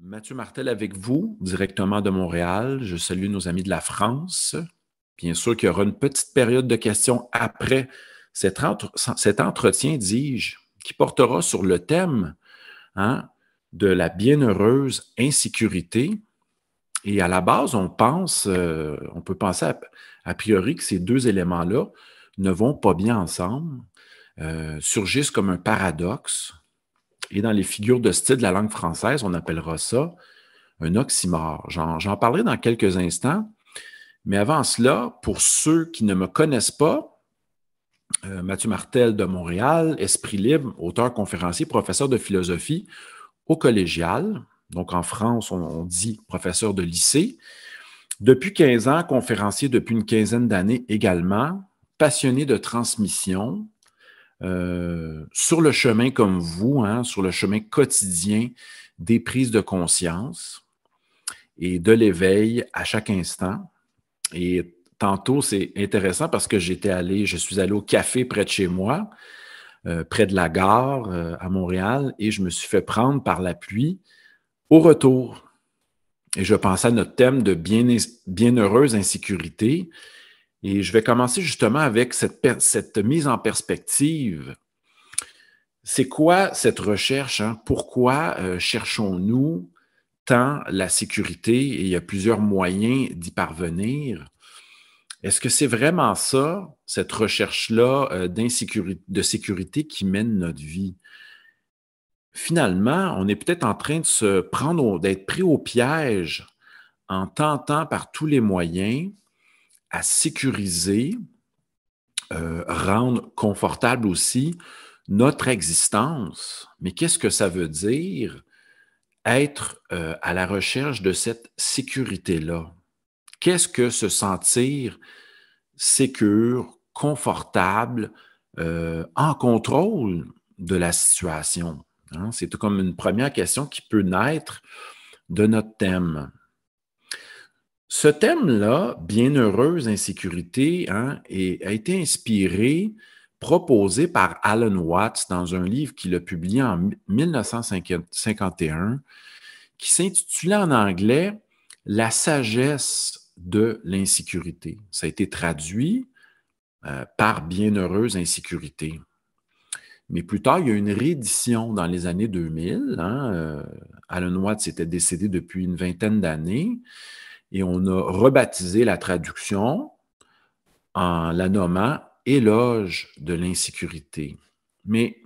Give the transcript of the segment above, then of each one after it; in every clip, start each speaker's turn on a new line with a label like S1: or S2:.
S1: Mathieu Martel avec vous, directement de Montréal. Je salue nos amis de la France. Bien sûr qu'il y aura une petite période de questions après cet entretien, dis-je, qui portera sur le thème hein, de la bienheureuse insécurité. Et à la base, on peut penser a priori que ces deux éléments-là ne vont pas bien ensemble, surgissent comme un paradoxe. Et dans les figures de style de la langue française, on appellera ça un oxymore. J'en parlerai dans quelques instants. Mais avant cela, pour ceux qui ne me connaissent pas, Mathieu Martel de Montréal, Esprit libre, auteur, conférencier, professeur de philosophie au collégial. Donc en France, on dit professeur de lycée. Depuis 15 ans, conférencier depuis une quinzaine d'années également, passionné de transmission, sur le chemin comme vous, sur le chemin quotidien des prises de conscience et de l'éveil à chaque instant. Et tantôt, c'est intéressant parce que je suis allé au café près de chez moi, près de la gare à Montréal, et je me suis fait prendre par la pluie au retour. Et je pensais à notre thème de bienheureuse insécurité. Et je vais commencer justement avec cette mise en perspective. C'est quoi cette recherche? Pourquoi cherchons-nous tant la sécurité? Et il y a plusieurs moyens d'y parvenir. Est-ce que c'est vraiment ça, cette recherche-là de sécurité qui mène notre vie? Finalement, on est peut-être en train d'être pris au piège en tentant par tous les moyens à sécuriser, rendre confortable aussi notre existence. Mais qu'est-ce que ça veut dire être à la recherche de cette sécurité-là? Qu'est-ce que se sentir sécure, confortable, en contrôle de la situation? C'est comme une première question qui peut naître de notre thème. Ce thème-là, bienheureuse insécurité, a été inspiré, proposé par Alan Watts dans un livre qu'il a publié en 1951, qui s'intitulait en anglais « La sagesse de l'insécurité ». Ça a été traduit par bienheureuse insécurité. Mais plus tard, il y a eu une réédition dans les années 2000. Alan Watts était décédé depuis une vingtaine d'années. Et on a rebaptisé la traduction en la nommant « Éloge de l'insécurité ». Mais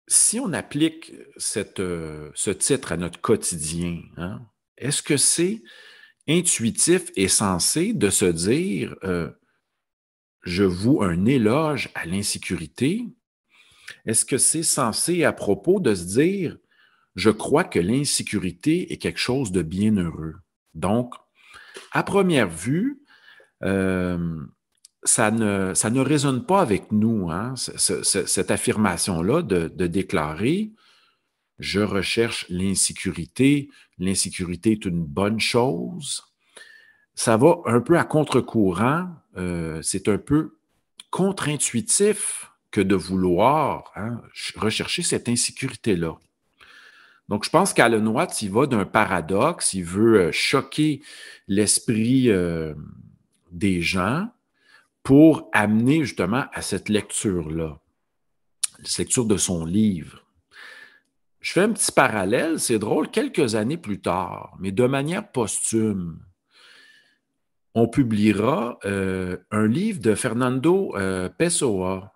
S1: si on applique ce titre à notre quotidien, est-ce que c'est intuitif et sensé de se dire je voue un éloge à l'insécurité? Est-ce que c'est sensé et à propos de se dire je crois que l'insécurité est quelque chose de bienheureux? Donc, à première vue, ça ne résonne pas avec nous, cette affirmation-là de déclarer « je recherche l'insécurité est une bonne chose ». Ça va un peu à contre-courant, c'est un peu contre-intuitif que de vouloir rechercher cette insécurité-là. Donc, je pense qu'Alan Watts, il va d'un paradoxe, il veut choquer l'esprit des gens pour amener justement à cette lecture-là, cette lecture de son livre. Je fais un petit parallèle, c'est drôle, quelques années plus tard, mais de manière posthume, on publiera un livre de Fernando Pessoa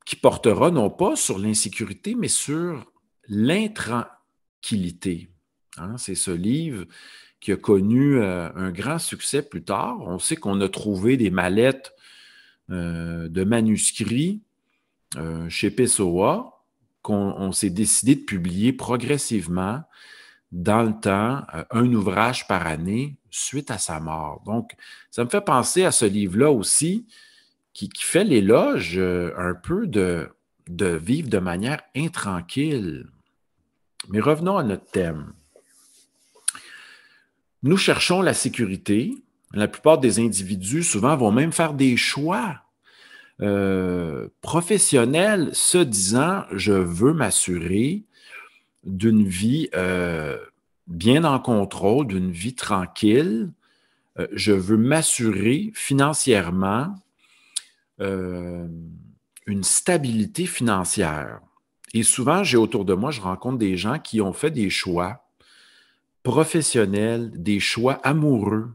S1: qui portera non pas sur l'insécurité, mais sur l'intranquillité. C'est ce livre qui a connu un grand succès plus tard. On sait qu'on a trouvé des mallettes de manuscrits chez Pessoa qu'on s'est décidé de publier progressivement dans le temps, un ouvrage par année suite à sa mort. Donc, ça me fait penser à ce livre-là aussi qui fait l'éloge un peu de vivre de manière intranquille. Mais revenons à notre thème. Nous cherchons la sécurité. La plupart des individus, souvent, vont même faire des choix professionnels se disant « je veux m'assurer d'une vie bien en contrôle, d'une vie tranquille. Je veux m'assurer financièrement une stabilité financière. Et souvent, j'ai autour de moi, je rencontre des gens qui ont fait des choix professionnels, des choix amoureux,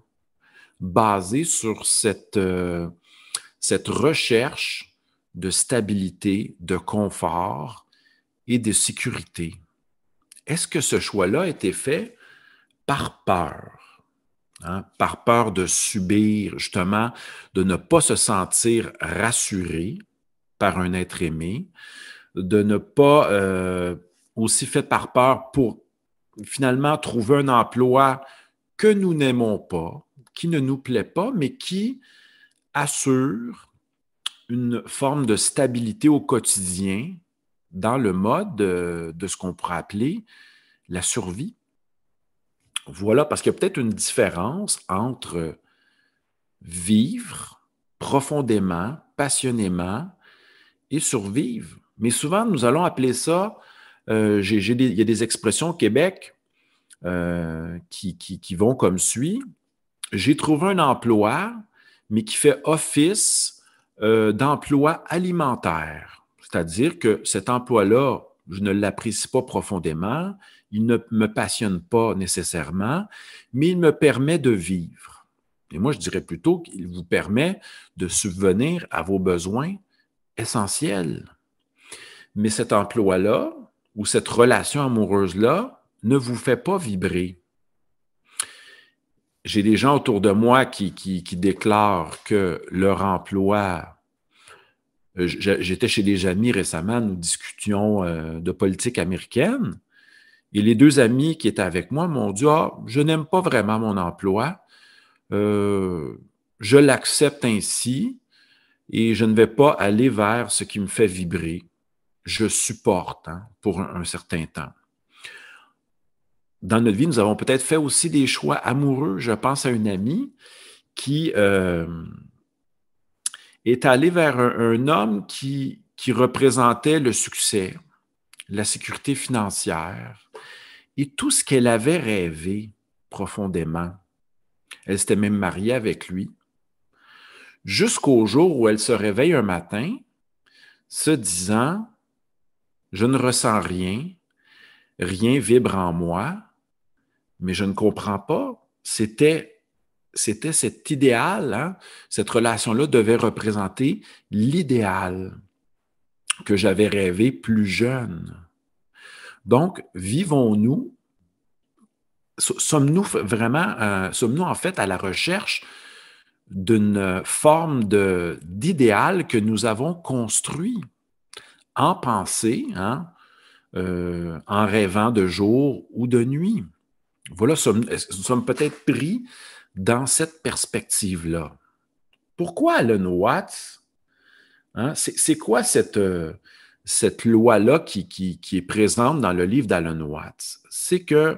S1: basés sur cette recherche de stabilité, de confort et de sécurité. Est-ce que ce choix-là a été fait par peur? Hein? Par peur de subir, justement, de ne pas se sentir rassuré par un être aimé, de ne pas aussi fait par peur pour finalement trouver un emploi que nous n'aimons pas, qui ne nous plaît pas, mais qui assure une forme de stabilité au quotidien dans le mode de ce qu'on pourrait appeler la survie. Voilà, parce qu'il y a peut-être une différence entre vivre profondément, passionnément et survivre. Mais souvent, nous allons appeler ça, il y a des expressions au Québec qui vont comme suit. J'ai trouvé un emploi, mais qui fait office d'emploi alimentaire. C'est-à-dire que cet emploi-là, je ne l'apprécie pas profondément, il ne me passionne pas nécessairement, mais il me permet de vivre. Et moi, je dirais plutôt qu'il vous permet de subvenir à vos besoins essentiels. Mais cet emploi-là ou cette relation amoureuse-là ne vous fait pas vibrer. J'ai des gens autour de moi qui déclarent que leur emploi... J'étais chez des amis récemment, nous discutions de politique américaine, et les deux amis qui étaient avec moi m'ont dit « Ah, je n'aime pas vraiment mon emploi, je l'accepte ainsi et je ne vais pas aller vers ce qui me fait vibrer. Je supporte pour un certain temps. » Dans notre vie, nous avons peut-être fait aussi des choix amoureux. Je pense à une amie qui est allée vers un homme qui représentait le succès, la sécurité financière et tout ce qu'elle avait rêvé profondément. Elle s'était même mariée avec lui. Jusqu'au jour où elle se réveille un matin, se disant « Je ne ressens rien, rien vibre en moi, mais je ne comprends pas. » C'était cet idéal, hein? Cette relation-là devait représenter l'idéal que j'avais rêvé plus jeune. Donc, vivons-nous, sommes-nous en fait à la recherche d'une forme d'idéal que nous avons construit en pensée, en rêvant de jour ou de nuit. Voilà, nous sommes peut-être pris dans cette perspective-là. Pourquoi Alan Watts? C'est quoi cette loi-là qui est présente dans le livre d'Alan Watts? C'est que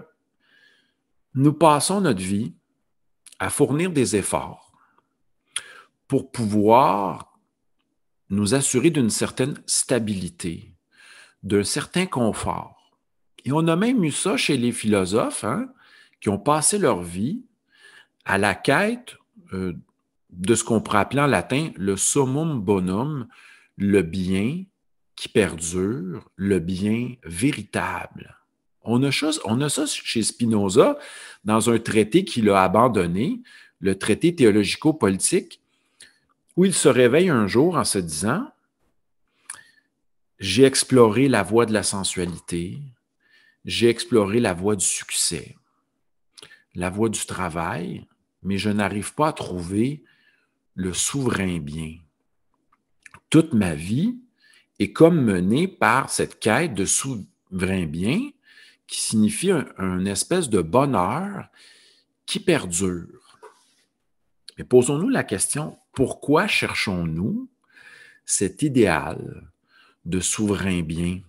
S1: nous passons notre vie à fournir des efforts pour pouvoir nous assurer d'une certaine stabilité, d'un certain confort. Et on a même eu ça chez les philosophes qui ont passé leur vie à la quête de ce qu'on pourrait appeler en latin le summum bonum, le bien qui perdure, le bien véritable. On a ça chez Spinoza dans un traité qu'il a abandonné, le traité théologico-politique, où il se réveille un jour en se disant « J'ai exploré la voie de la sensualité, j'ai exploré la voie du succès, la voie du travail, mais je n'arrive pas à trouver le souverain bien. Toute ma vie est comme menée par cette quête de souverain bien qui signifie un espèce de bonheur qui perdure. » Mais posons-nous la question, pourquoi cherchons-nous cet idéal de souverain bien?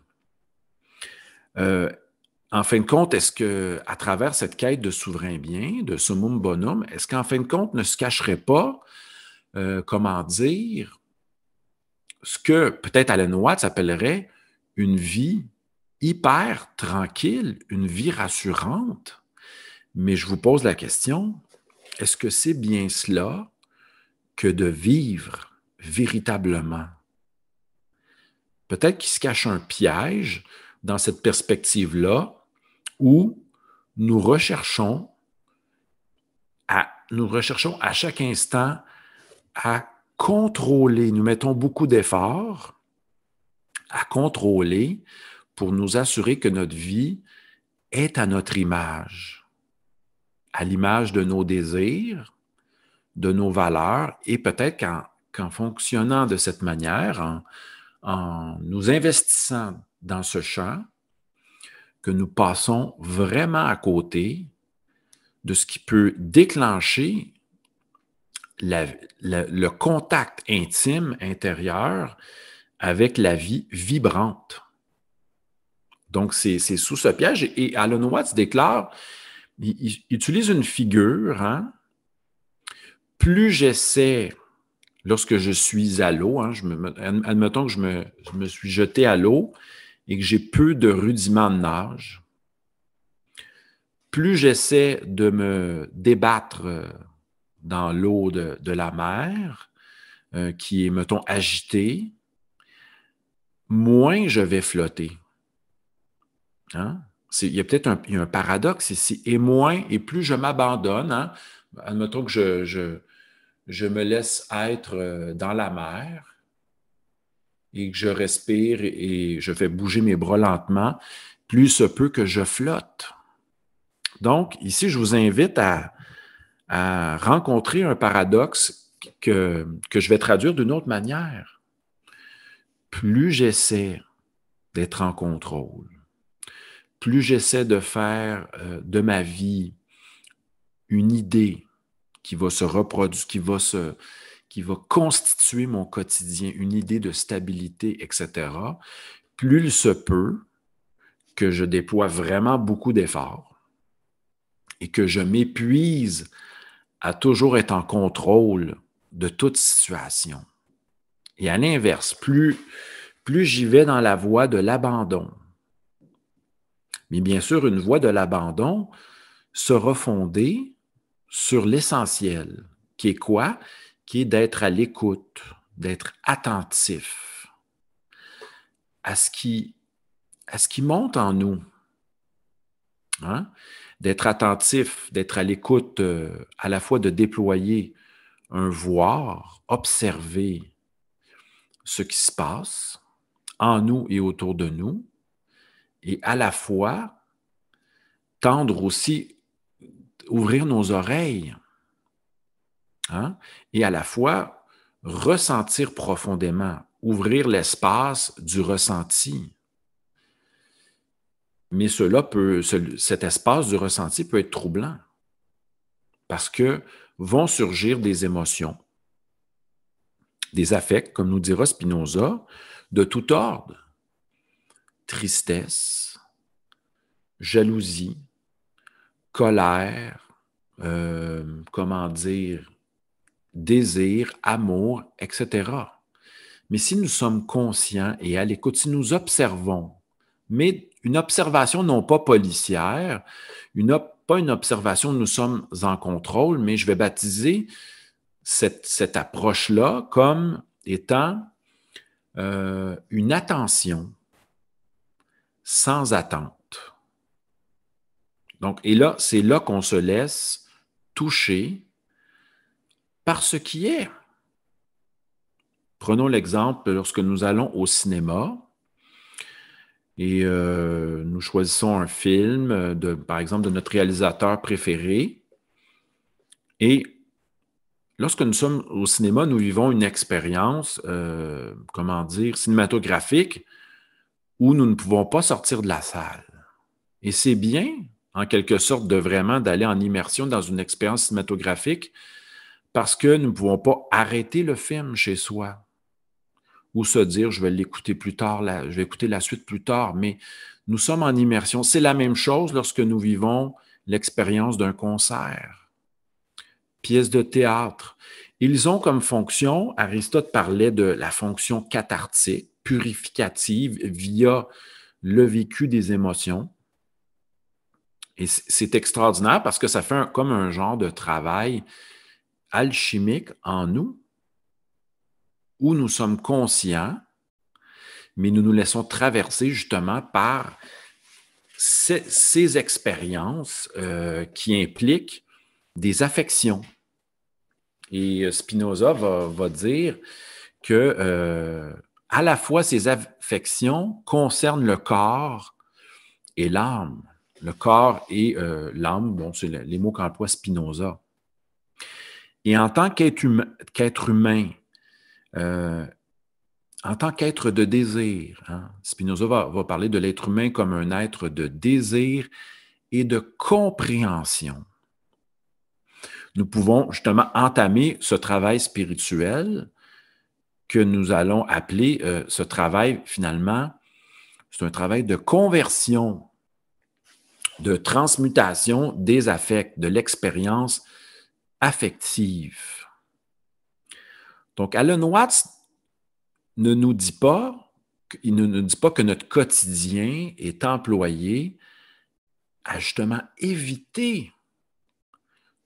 S1: En fin de compte, est-ce qu'à travers cette quête de souverain bien, de summum bonum, est-ce qu'en fin de compte ne se cacherait pas, comment dire, ce que peut-être Alan Watts appellerait une vie hyper tranquille, une vie rassurante. Mais je vous pose la question, est-ce que c'est bien cela que de vivre véritablement? Peut-être qu'il se cache un piège dans cette perspective-là où nous recherchons à chaque instant à contrôler, nous mettons beaucoup d'efforts à contrôler pour nous assurer que notre vie est à notre image, à l'image de nos désirs, de nos valeurs, et peut-être qu'en fonctionnant de cette manière, en nous investissant dans ce champ, que nous passons vraiment à côté de ce qui peut déclencher le contact intime intérieur avec la vie vibrante. Donc, c'est sous ce piège. Et Alan Watts déclare, il utilise une figure, hein, plus j'essaie, lorsque je suis à l'eau, hein, admettons que je me suis jeté à l'eau et que j'ai peu de rudiments de nage, plus j'essaie de me débattre dans l'eau de la mer, qui est, mettons, agitée, moins je vais flotter. Hein? Il y a peut-être un paradoxe ici. Et moins, et plus je m'abandonne, hein? Admettons que je me laisse être dans la mer et que je respire et je fais bouger mes bras lentement, plus se peut que je flotte. Donc, ici, je vous invite à rencontrer un paradoxe que je vais traduire d'une autre manière. Plus j'essaie d'être en contrôle, plus j'essaie de faire de ma vie une idée qui va se reproduire, qui va constituer mon quotidien, une idée de stabilité, etc., plus il se peut que je déploie vraiment beaucoup d'efforts et que je m'épuise à toujours être en contrôle de toute situation. Et à l'inverse, plus j'y vais dans la voie de l'abandon. Mais bien sûr, une voie de l'abandon sera fondée sur l'essentiel, qui est quoi? Qui est d'être à l'écoute, d'être attentif à ce qui monte en nous. Hein? D'être attentif, d'être à l'écoute, à la fois de déployer un voir, observer ce qui se passe en nous et autour de nous, et à la fois tendre aussi, ouvrir nos oreilles, hein? Et à la fois ressentir profondément, ouvrir l'espace du ressenti. Mais cet espace du ressenti peut être troublant parce que vont surgir des émotions, des affects, comme nous dira Spinoza, de tout ordre. Tristesse, jalousie, colère, désir, amour, etc. Mais si nous sommes conscients et à l'écoute, si nous observons, mais une observation non pas policière, pas une observation où nous sommes en contrôle, mais je vais baptiser cette approche-là comme étant une attention sans attente. Donc, et là, c'est là qu'on se laisse toucher par ce qui est. Prenons l'exemple lorsque nous allons au cinéma et nous choisissons un film, par exemple, de notre réalisateur préféré. Et lorsque nous sommes au cinéma, nous vivons une expérience, cinématographique où nous ne pouvons pas sortir de la salle. Et c'est bien, en quelque sorte, d'aller en immersion dans une expérience cinématographique parce que nous ne pouvons pas arrêter le film chez soi ou se dire, je vais l'écouter plus tard, je vais écouter la suite plus tard, mais nous sommes en immersion. C'est la même chose lorsque nous vivons l'expérience d'un concert, pièce de théâtre. Ils ont comme fonction, Aristote parlait de la fonction cathartique, purificative, via le vécu des émotions. Et c'est extraordinaire parce que ça fait comme un genre de travail alchimique en nous, où nous sommes conscients, mais nous nous laissons traverser justement par ces expériences qui impliquent des affections. Et Spinoza va dire que à la fois ces affections concernent le corps et l'âme. Le corps et l'âme, bon, c'est les mots qu'emploie Spinoza. Et en tant qu'être humain, en tant qu'être de désir, hein, Spinoza va parler de l'être humain comme un être de désir et de compréhension. Nous pouvons justement entamer ce travail spirituel que nous allons appeler ce travail, finalement, c'est un travail de conversion, de transmutation des affects, de l'expérience affective. Donc, Alan Watts ne nous dit pas, il ne nous dit pas que notre quotidien est employé à justement éviter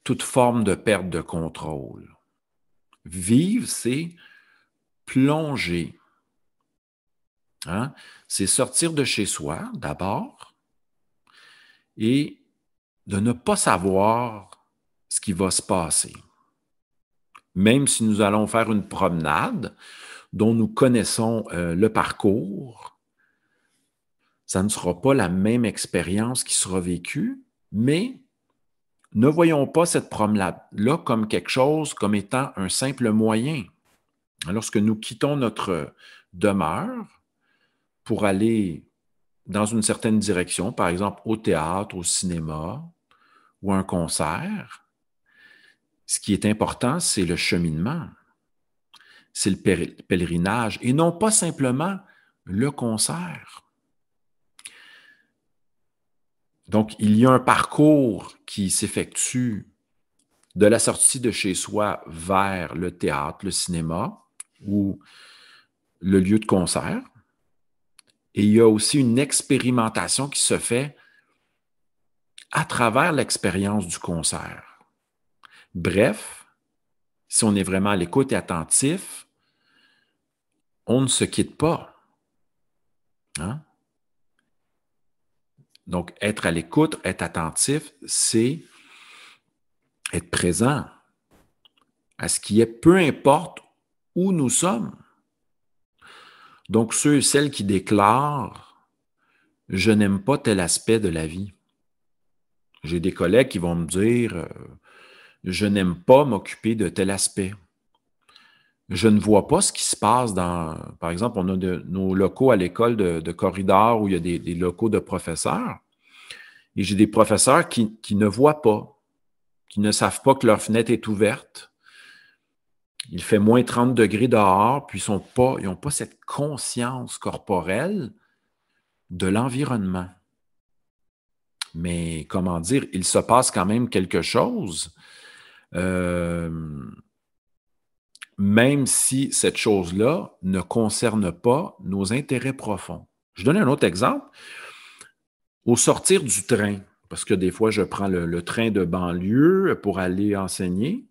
S1: toute forme de perte de contrôle. Vivre, c'est plonger. Hein? C'est sortir de chez soi, d'abord, et de ne pas savoir ce qui va se passer. Même si nous allons faire une promenade dont nous connaissons le parcours, ça ne sera pas la même expérience qui sera vécue, mais ne voyons pas cette promenade-là comme quelque chose, comme étant un simple moyen. Lorsque nous quittons notre demeure pour aller dans une certaine direction, par exemple au théâtre, au cinéma ou à un concert, ce qui est important, c'est le cheminement, c'est le pèlerinage et non pas simplement le concert. Donc, il y a un parcours qui s'effectue de la sortie de chez soi vers le théâtre, le cinéma ou le lieu de concert. Et il y a aussi une expérimentation qui se fait à travers l'expérience du concert. Bref, si on est vraiment à l'écoute et attentif, on ne se quitte pas. Hein? Donc, être à l'écoute, être attentif, c'est être présent à ce qui est, peu importe où nous sommes. Donc, ceux et celles qui déclarent « je n'aime pas tel aspect de la vie ». J'ai des collègues qui vont me dire « je n'aime pas m'occuper de tel aspect ». Je ne vois pas ce qui se passe dans... Par exemple, on a nos locaux à l'école de corridor où il y a des locaux de professeurs. Et j'ai des professeurs qui ne voient pas, qui ne savent pas que leur fenêtre est ouverte. Il fait moins 30 degrés dehors, puis ils n'ont pas cette conscience corporelle de l'environnement. Mais comment dire, il se passe quand même quelque chose, même si cette chose-là ne concerne pas nos intérêts profonds. Je donne un autre exemple. Au sortir du train, parce que des fois, je prends le train de banlieue pour aller enseigner,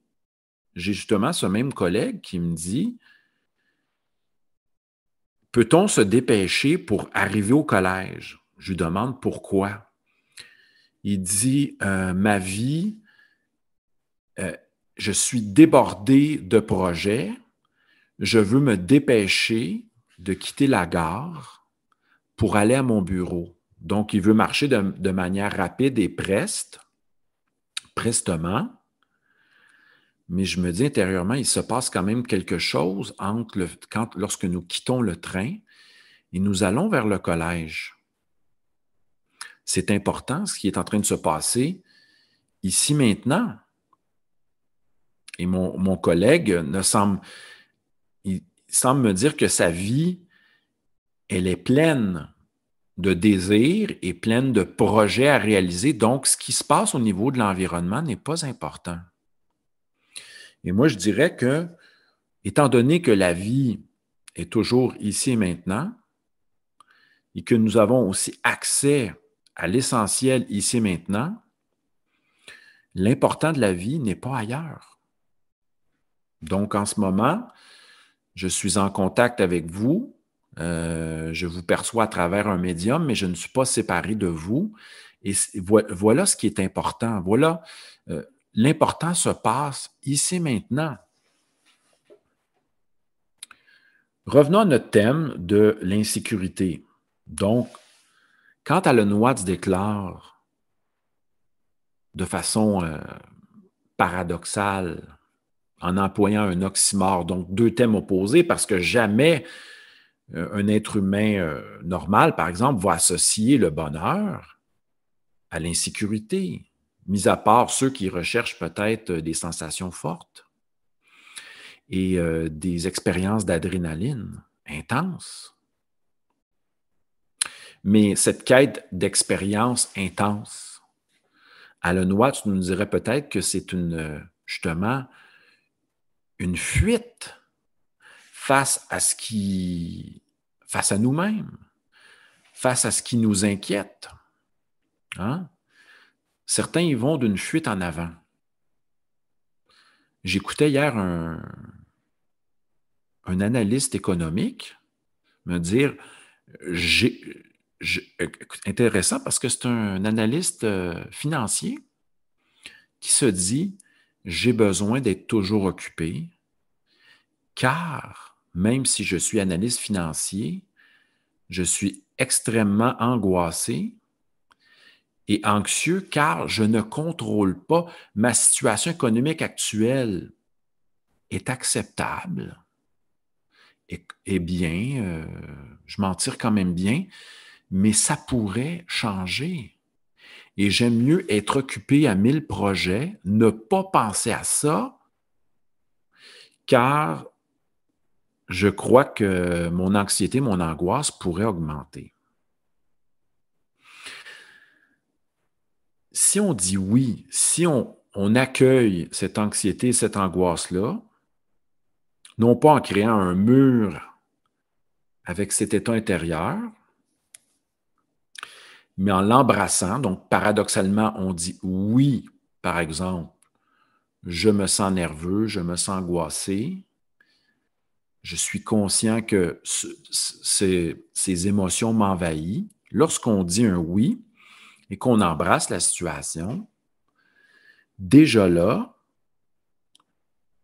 S1: j'ai justement ce même collègue qui me dit « Peut-on se dépêcher pour arriver au collège? » Je lui demande pourquoi. Il dit « Ma vie, je suis débordé de projets, je veux me dépêcher de quitter la gare pour aller à mon bureau. » Donc, il veut marcher de manière rapide et prestement, mais je me dis intérieurement, il se passe quand même quelque chose lorsque nous quittons le train et nous allons vers le collège. C'est important ce qui est en train de se passer ici maintenant. Et mon collègue il semble me dire que sa vie, elle est pleine de désirs et pleine de projets à réaliser. Donc, ce qui se passe au niveau de l'environnement n'est pas important. Et moi, je dirais que, étant donné que la vie est toujours ici et maintenant, et que nous avons aussi accès à l'essentiel ici et maintenant, l'important de la vie n'est pas ailleurs. Donc, en ce moment, je suis en contact avec vous, je vous perçois à travers un médium, mais je ne suis pas séparé de vous. Et voilà ce qui est important. Voilà, l'important se passe ici maintenant. Revenons à notre thème de l'insécurité. Donc, quand Alan déclare de façon paradoxale, en employant un oxymore, donc deux thèmes opposés, parce que jamais un être humain normal, par exemple, va associer le bonheur à l'insécurité, mis à part ceux qui recherchent peut-être des sensations fortes et des expériences d'adrénaline intenses. Mais cette quête d'expérience intense, Alan Watts nous dirait peut-être que c'est justement une fuite face à nous-mêmes, face à ce qui nous inquiète. Hein? Certains y vont d'une fuite en avant. J'écoutais hier un analyste économique me dire, intéressant parce que c'est un analyste financier qui se dit, j'ai besoin d'être toujours occupé, car même si je suis analyste financier, je suis extrêmement angoissé et anxieux car je ne contrôle pas ma situation économique actuelle est acceptable. Eh bien, je m'en tire quand même bien, mais ça pourrait changer. Et j'aime mieux être occupé à 1000 projets, ne pas penser à ça, car je crois que mon anxiété, mon angoisse pourrait augmenter. Si on dit oui, si on accueille cette anxiété, cette angoisse-là, non pas en créant un mur avec cet état intérieur, mais en l'embrassant, donc paradoxalement, on dit oui, par exemple, je me sens nerveux, je me sens angoissé, je suis conscient que ces émotions m'envahissent. Lorsqu'on dit un oui et qu'on embrasse la situation, déjà là,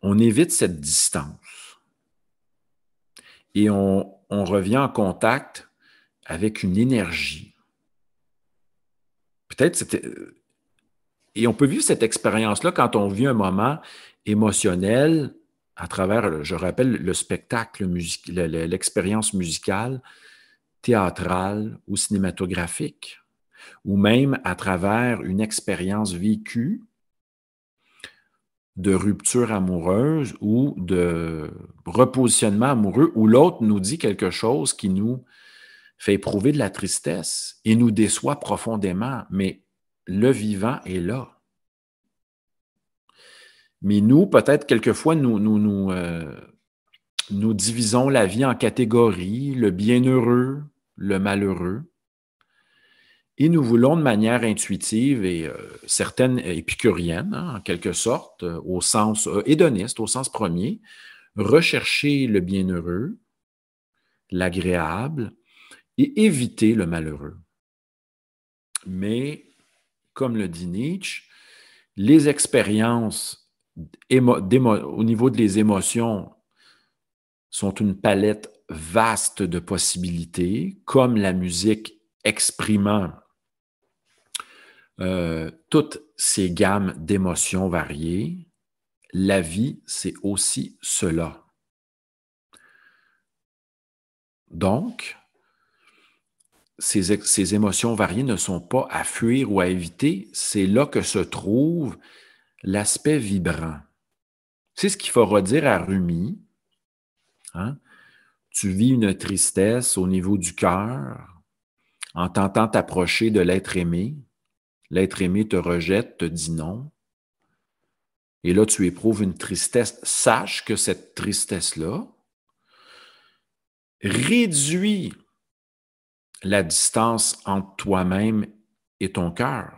S1: on évite cette distance et on revient en contact avec une énergie. Peut-être c'était... Et on peut vivre cette expérience-là quand on vit un moment émotionnel à travers, je rappelle, le spectacle, l'expérience musicale, théâtrale ou cinématographique, ou même à travers une expérience vécue de rupture amoureuse ou de repositionnement amoureux où l'autre nous dit quelque chose qui nous fait éprouver de la tristesse et nous déçoit profondément, mais le vivant est là. Mais nous, peut-être quelquefois, nous divisons la vie en catégories, le bienheureux, le malheureux. Et nous voulons de manière intuitive et certaine épicurienne, hein, en quelque sorte, au sens hédoniste, au sens premier, rechercher le bienheureux, l'agréable et éviter le malheureux. Mais, comme le dit Nietzsche, les expériences au niveau des émotions sont une palette vaste de possibilités, comme la musique exprimant toutes ces gammes d'émotions variées. La vie, c'est aussi cela. Donc, ces émotions variées ne sont pas à fuir ou à éviter, c'est là que se trouve l'aspect vibrant. C'est ce qu'il faut redire à Rumi. Hein? Tu vis une tristesse au niveau du cœur en tentant t'approcher de l'être aimé. L'être aimé te rejette, te dit non. Et là, tu éprouves une tristesse. Sache que cette tristesse-là réduit la distance entre toi-même et ton cœur.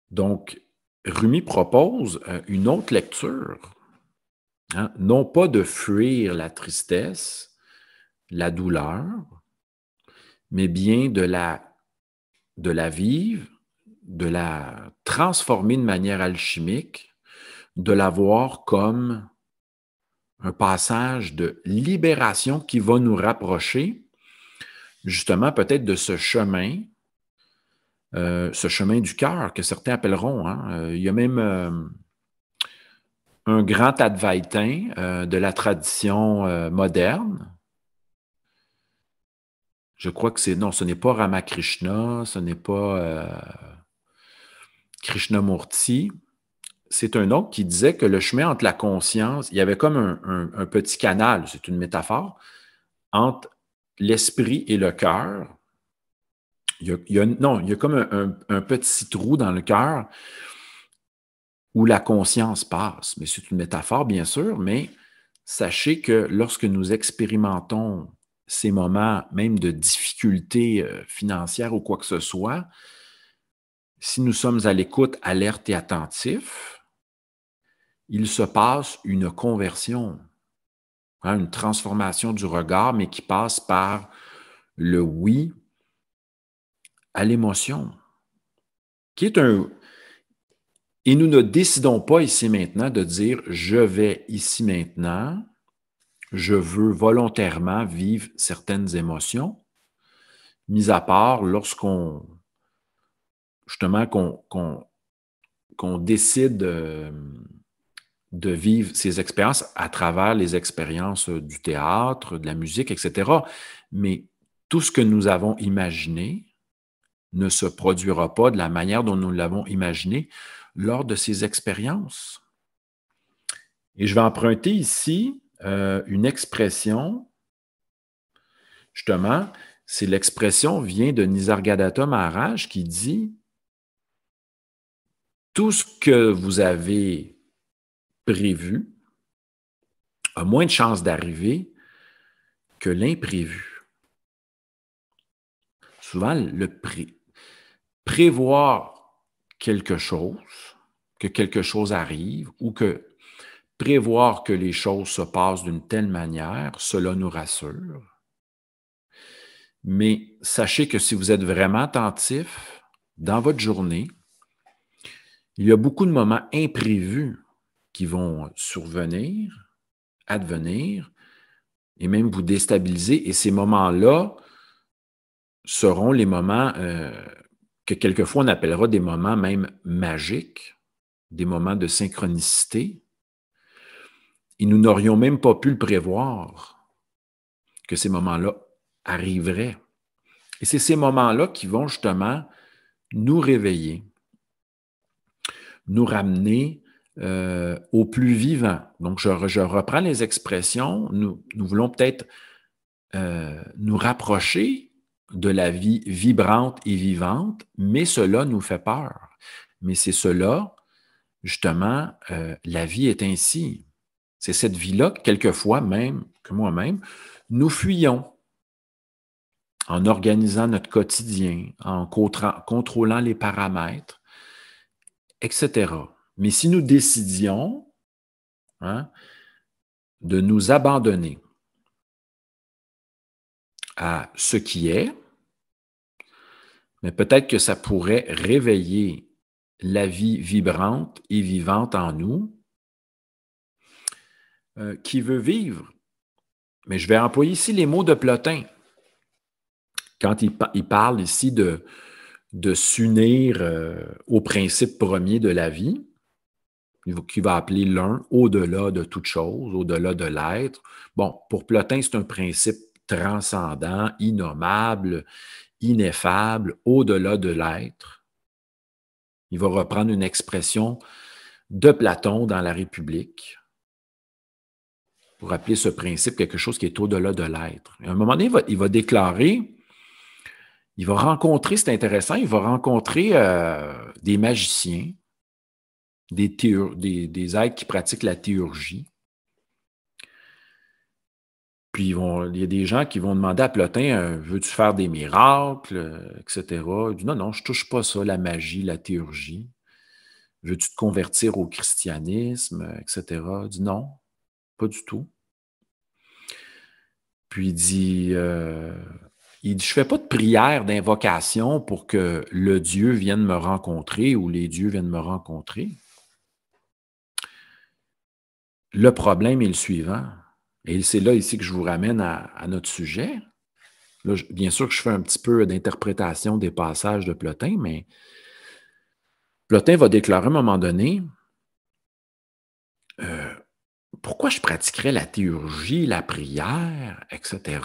S1: Donc, Rumi propose une autre lecture, hein, non pas de fuir la tristesse, la douleur, mais bien de la vivre, de la transformer de manière alchimique, de la voir comme un passage de libération qui va nous rapprocher justement peut-être de ce chemin du cœur que certains appelleront. Hein. Il y a même un grand advaitin de la tradition moderne. Je crois que non, ce n'est pas Ramakrishna, ce n'est pas Krishnamurti. C'est un autre qui disait que le chemin entre la conscience, il y avait comme un petit canal, c'est une métaphore, entre l'esprit et le cœur. Non, il y a comme un petit trou dans le cœur où la conscience passe. Mais c'est une métaphore, bien sûr, mais sachez que lorsque nous expérimentons ces moments même de difficulté financière ou quoi que ce soit, si nous sommes à l'écoute, alerte et attentifs, il se passe une conversion, hein, une transformation du regard, mais qui passe par le oui à l'émotion, qui est un... Et nous ne décidons pas ici maintenant de dire « je vais ici maintenant, je veux volontairement vivre certaines émotions », mis à part lorsqu'on, justement, qu'on décide de vivre ces expériences à travers les expériences du théâtre, de la musique, etc. Mais tout ce que nous avons imaginé ne se produira pas de la manière dont nous l'avons imaginé lors de ces expériences. Et je vais emprunter ici une expression, justement, c'est l'expression vient de Nisargadatta Maharaj qui dit « Tout ce que vous avez prévu a moins de chances d'arriver que l'imprévu. » Souvent, prévoir quelque chose, que quelque chose arrive ou que prévoir que les choses se passent d'une telle manière, cela nous rassure. Mais sachez que si vous êtes vraiment attentif dans votre journée, il y a beaucoup de moments imprévus qui vont survenir, advenir, et même vous déstabiliser. Et ces moments-là seront les moments que quelquefois on appellera des moments même magiques, des moments de synchronicité. Et nous n'aurions même pas pu le prévoir que ces moments-là arriveraient. Et c'est ces moments-là qui vont justement nous réveiller, nous ramener au plus vivant. Donc, je reprends les expressions. Nous voulons peut-être nous rapprocher de la vie vibrante et vivante, mais cela nous fait peur. Mais c'est cela, justement, la vie est ainsi. C'est cette vie-là, quelquefois même, que moi-même, nous fuyons en organisant notre quotidien, en contrôlant les paramètres, etc. Mais si nous décidions de nous abandonner à ce qui est, mais peut-être que ça pourrait réveiller la vie vibrante et vivante en nous qui veut vivre. Mais je vais employer ici les mots de Plotin. Quand il parle ici de s'unir au principe premier de la vie, qui va appeler l'un au-delà de toute chose, au-delà de l'être. Bon, pour Plotin, c'est un principe transcendant, innommable, ineffable, au-delà de l'être. Il va reprendre une expression de Platon dans la République pour appeler ce principe quelque chose qui est au-delà de l'être. À un moment donné, il va déclarer, il va rencontrer, c'est intéressant, il va rencontrer des magiciens, des êtres qui pratiquent la théurgie. Puis il y a des gens qui vont demander à Plotin, veux-tu faire des miracles, etc. Il dit non, non, je ne touche pas ça, la magie, la théurgie. Veux-tu te convertir au christianisme, etc. Il dit non, pas du tout. Puis il dit, je ne fais pas de prière d'invocation pour que le Dieu vienne me rencontrer ou les dieux viennent me rencontrer. Le problème est le suivant, et c'est là ici que je vous ramène à notre sujet. Là, bien sûr que je fais un petit peu d'interprétation des passages de Plotin, mais Plotin va déclarer à un moment donné, pourquoi je pratiquerais la théurgie, la prière, etc.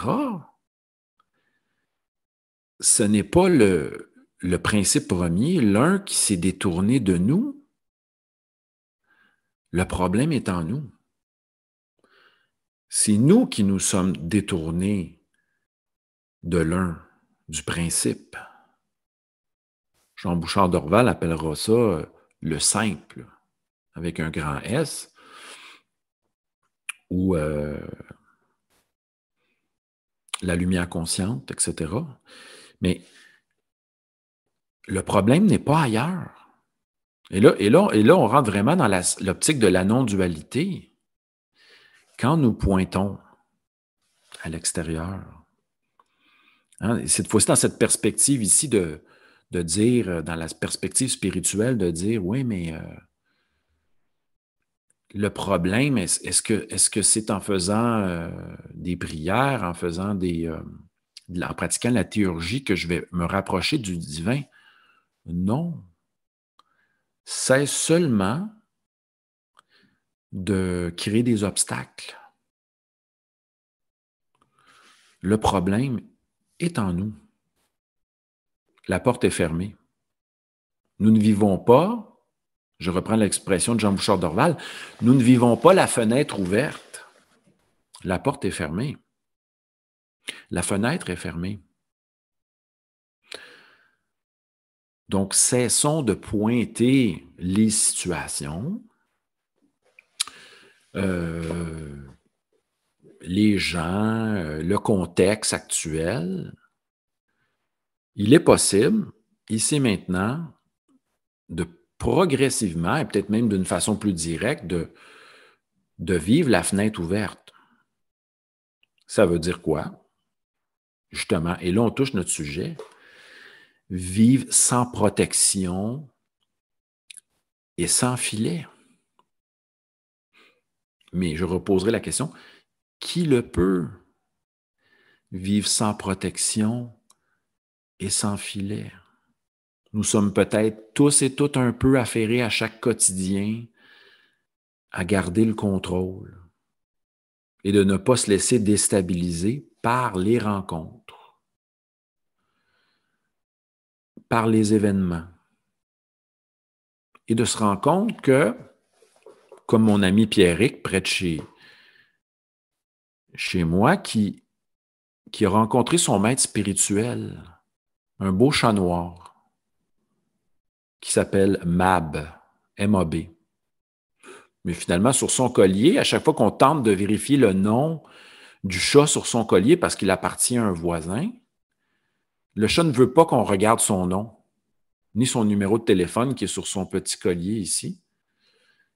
S1: Ce n'est pas le principe premier, l'un qui s'est détourné de nous. Le problème est en nous. C'est nous qui nous sommes détournés de l'un, du principe. Jean Bouchard Dorval appellera ça le simple, avec un grand S, ou la lumière consciente, etc. Mais le problème n'est pas ailleurs. Et là, on rentre vraiment dans l'optique de la non-dualité. Quand nous pointons à l'extérieur, hein, cette fois-ci, dans cette perspective ici de dire, dans la perspective spirituelle, de dire, oui, mais le problème, est-ce que c'est en faisant des prières, en faisant en pratiquant la théurgie que je vais me rapprocher du divin? Non. C'est seulement de créer des obstacles. Le problème est en nous. La porte est fermée. Nous ne vivons pas, je reprends l'expression de Jean Bouchard Dorval, nous ne vivons pas la fenêtre ouverte. La porte est fermée. La fenêtre est fermée. Donc, cessons de pointer les situations, les gens, le contexte actuel. Il est possible, ici maintenant, de progressivement, et peut-être même d'une façon plus directe, de vivre la fenêtre ouverte. Ça veut dire quoi? Justement, et là, on touche notre sujet. Vivre sans protection et sans filet. Mais je reposerai la question, qui le peut? Vivre sans protection et sans filet. Nous sommes peut-être tous et toutes un peu affairés à chaque quotidien à garder le contrôle et de ne pas se laisser déstabiliser par les rencontres, par les événements. Et de se rendre compte que, comme mon ami Pierrick, près de chez moi, qui a rencontré son maître spirituel, un beau chat noir, qui s'appelle Mab, M-A-B. Mais finalement, sur son collier, à chaque fois qu'on tente de vérifier le nom du chat sur son collier parce qu'il appartient à un voisin, le chat ne veut pas qu'on regarde son nom, ni son numéro de téléphone qui est sur son petit collier ici.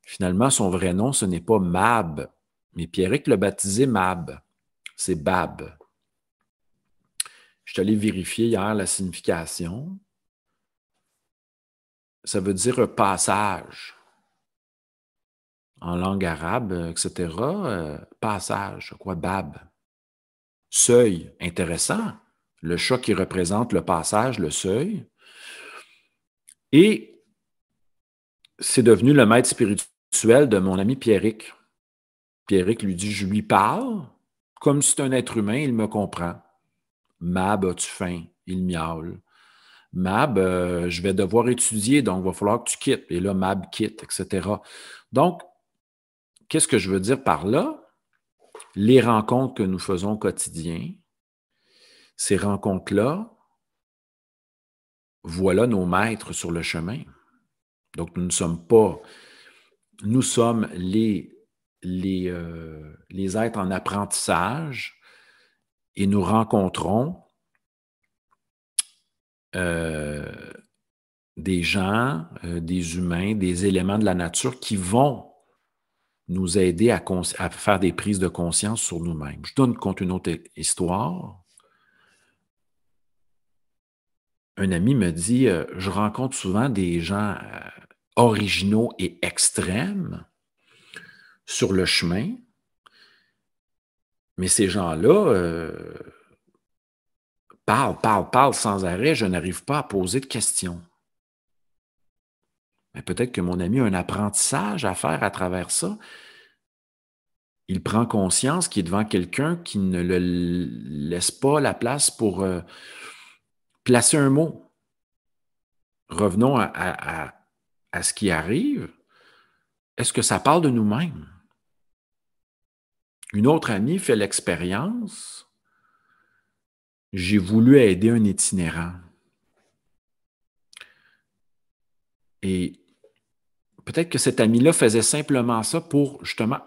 S1: Finalement, son vrai nom, ce n'est pas Mab, mais Pierrick l'a baptisé Mab. C'est Bab. Je suis allé vérifier hier la signification. Ça veut dire passage. En langue arabe, etc. Passage, je crois, Bab. Seuil, intéressant. Le chat qui représente le passage, le seuil. Et c'est devenu le maître spirituel de mon ami Pierrick. Pierrick lui dit, je lui parle comme si c'est un être humain, il me comprend. Mab, as-tu faim? Il miaule. Mab, je vais devoir étudier, donc il va falloir que tu quittes. Et là, Mab quitte, etc. Donc, qu'est-ce que je veux dire par là? Les rencontres que nous faisons au quotidien, ces rencontres-là, voilà nos maîtres sur le chemin. Donc, nous ne sommes pas, nous sommes les êtres en apprentissage et nous rencontrons des gens, des humains, des éléments de la nature qui vont nous aider à faire des prises de conscience sur nous-mêmes. Je compte une autre histoire. Un ami me dit, je rencontre souvent des gens originaux et extrêmes sur le chemin, mais ces gens-là parlent sans arrêt, je n'arrive pas à poser de questions. Mais peut-être que mon ami a un apprentissage à faire à travers ça. Il prend conscience qu'il est devant quelqu'un qui ne le laisse pas la place pour placer un mot. Revenons à ce qui arrive. Est-ce que ça parle de nous-mêmes? Une autre amie fait l'expérience. J'ai voulu aider un itinérant. Et peut-être que cet ami-là faisait simplement ça pour, justement,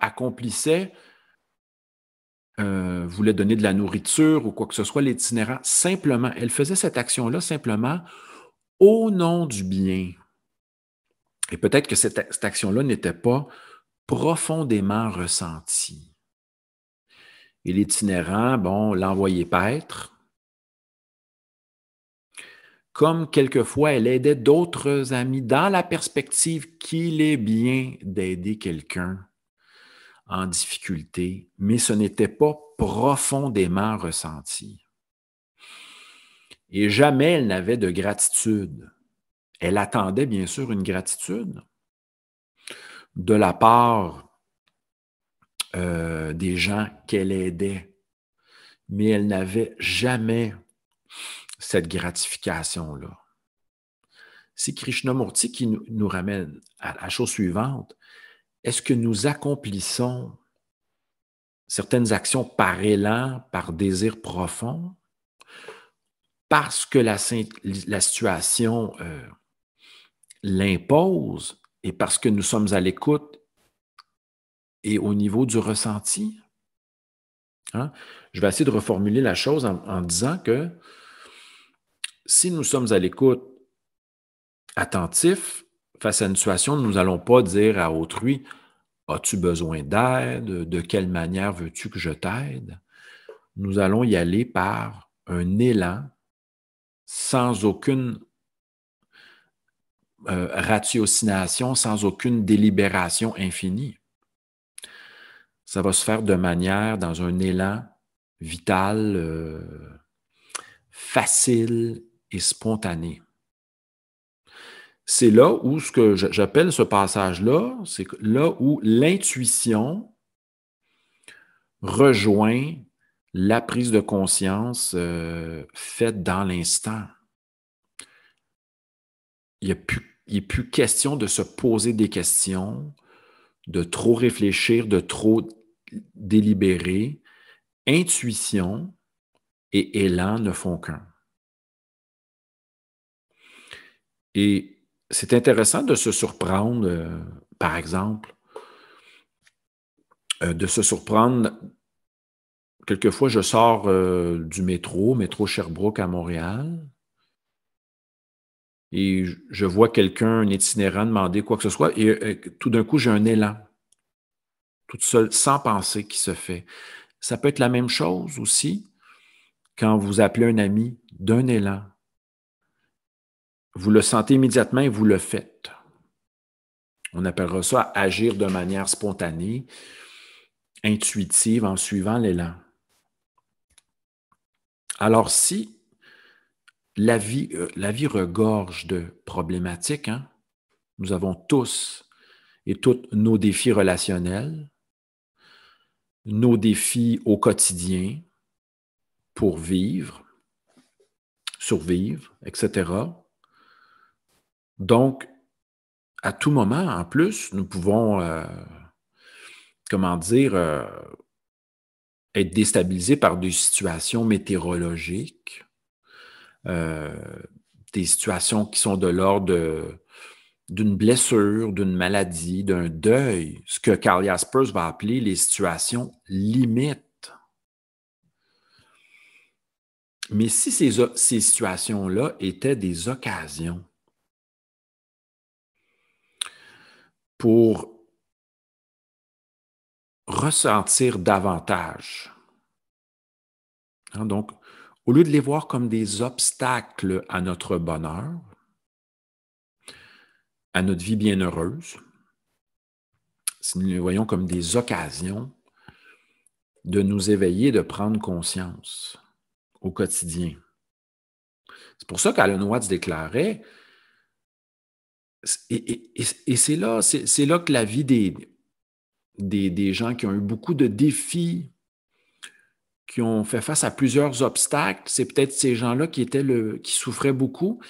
S1: voulait donner de la nourriture ou quoi que ce soit, l'itinérant. Simplement, elle faisait cette action-là simplement au nom du bien. Et peut-être que cette action-là n'était pas profondément ressentie. Et l'itinérant, l'envoyait paître. Comme quelquefois, elle aidait d'autres amis dans la perspective qu'il est bien d'aider quelqu'un en difficulté, mais ce n'était pas profondément ressenti. Et jamais elle n'avait de gratitude. Elle attendait bien sûr une gratitude de la part des gens qu'elle aidait, mais elle n'avait jamais cette gratification-là. C'est Krishnamurti qui nous ramène à la chose suivante. Est-ce que nous accomplissons certaines actions par élan, par désir profond, parce que la situation l'impose et parce que nous sommes à l'écoute et au niveau du ressenti? Hein? Je vais essayer de reformuler la chose en disant que si nous sommes à l'écoute, attentifs, face à une situation, nous n'allons pas dire à autrui « As-tu besoin d'aide? De quelle manière veux-tu que je t'aide? » Nous allons y aller par un élan sans aucune ratiocination, sans aucune délibération infinie. Ça va se faire de manière, dans un élan vital, facile et spontané. C'est là où ce que j'appelle ce passage-là, c'est là où l'intuition rejoint la prise de conscience faite dans l'instant. Il n'est plus question de se poser des questions, de trop réfléchir, de trop délibérer. Intuition et élan ne font qu'un. Et c'est intéressant de se surprendre, par exemple, de se surprendre. Quelquefois, je sors du métro Sherbrooke à Montréal, et je vois quelqu'un, un itinérant, demander quoi que ce soit, et tout d'un coup, j'ai un élan, toute seule, sans pensée, qui se fait. Ça peut être la même chose aussi quand vous appelez un ami d'un élan. Vous le sentez immédiatement et vous le faites. On appellera ça agir de manière spontanée, intuitive, en suivant l'élan. Alors, si la vie regorge de problématiques, hein, nous avons tous et toutes nos défis relationnels, nos défis au quotidien pour vivre, survivre, etc. Donc, à tout moment, en plus, nous pouvons, être déstabilisés par des situations météorologiques, des situations qui sont de l'ordre d'une blessure, d'une maladie, d'un deuil, ce que Karl Jaspers va appeler les situations limites. Mais si ces situations-là étaient des occasions pour ressentir davantage, hein, donc, au lieu de les voir comme des obstacles à notre bonheur, à notre vie bienheureuse, si nous les voyons comme des occasions de nous éveiller, de prendre conscience au quotidien. C'est pour ça qu'Alan Watts déclarait, et c'est là que la vie des gens qui ont eu beaucoup de défis, qui ont fait face à plusieurs obstacles, c'est peut-être ces gens-là qui souffraient beaucoup,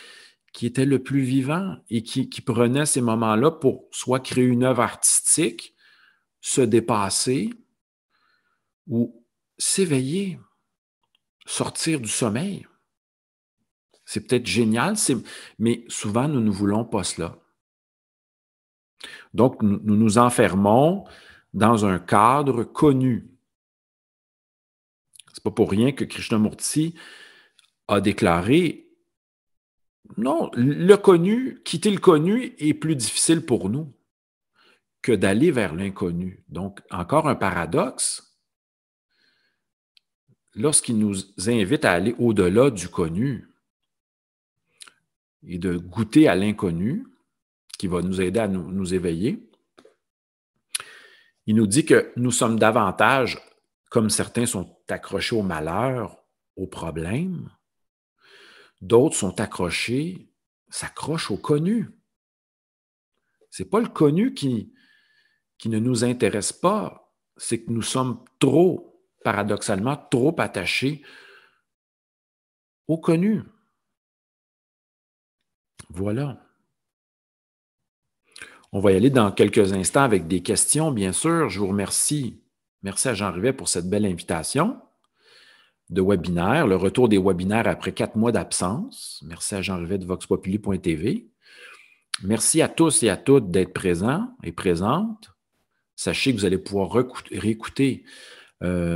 S1: qui étaient le plus vivants et qui prenaient ces moments-là pour soit créer une œuvre artistique, se dépasser ou s'éveiller, sortir du sommeil. C'est peut-être génial, mais souvent, nous ne voulons pas cela. Donc, nous nous enfermons dans un cadre connu. Ce n'est pas pour rien que Krishnamurti a déclaré « Non, quitter le connu est plus difficile pour nous que d'aller vers l'inconnu. » Donc, encore un paradoxe. Lorsqu'il nous invite à aller au-delà du connu et de goûter à l'inconnu, qui va nous aider à nous éveiller, il nous dit que nous sommes davantage, comme certains sont accrochés au malheur, au problème, d'autres sont s'accrochent au connu. Ce n'est pas le connu qui ne nous intéresse pas, c'est que nous sommes paradoxalement, trop attachés au connu. Voilà. On va y aller dans quelques instants avec des questions, bien sûr. Je vous remercie. Merci à Jean Rivet pour cette belle invitation de webinaire, le retour des webinaires après 4 mois d'absence. Merci à Jean Rivet de voxpopuli.tv. Merci à tous et à toutes d'être présents et présentes. Sachez que vous allez pouvoir réécouter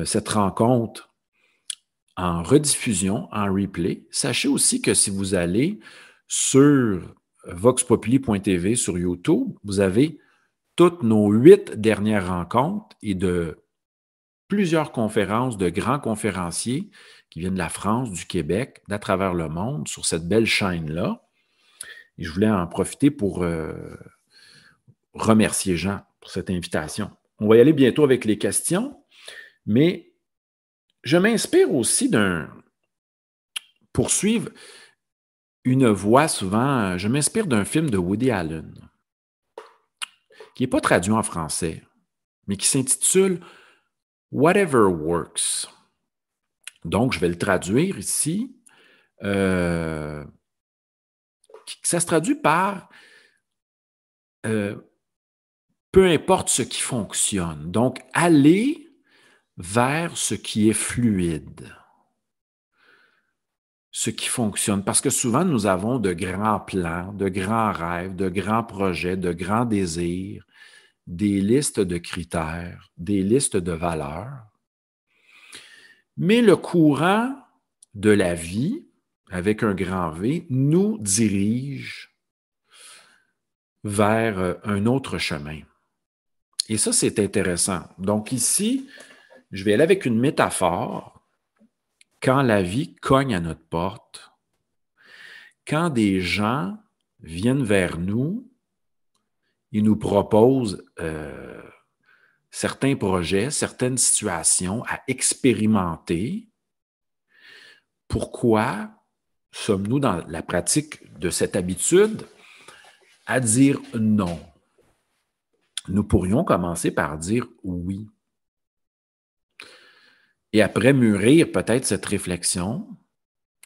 S1: cette rencontre en rediffusion, en replay. Sachez aussi que si vous allez sur voxpopuli.tv sur YouTube, vous avez toutes nos 8 dernières rencontres et de plusieurs conférences de grands conférenciers qui viennent de la France, du Québec, d'à travers le monde sur cette belle chaîne-là. Et je voulais en profiter pour remercier Jean pour cette invitation. On va y aller bientôt avec les questions, mais je m'inspire aussi poursuivre une voix souvent, je m'inspire d'un film de Woody Allen, qui n'est pas traduit en français, mais qui s'intitule « Whatever Works ». Donc, je vais le traduire ici. Ça se traduit par peu importe ce qui fonctionne. Donc, aller vers ce qui est fluide, ce qui fonctionne. Parce que souvent, nous avons de grands plans, de grands rêves, de grands projets, de grands désirs, des listes de critères, des listes de valeurs. Mais le courant de la vie, avec un grand V, nous dirige vers un autre chemin. Et ça, c'est intéressant. Donc ici, je vais aller avec une métaphore. Quand la vie cogne à notre porte, quand des gens viennent vers nous, ils nous proposent certains projets, certaines situations à expérimenter, pourquoi sommes-nous dans la pratique de cette habitude à dire non? Nous pourrions commencer par dire oui. Et après mûrir peut-être cette réflexion,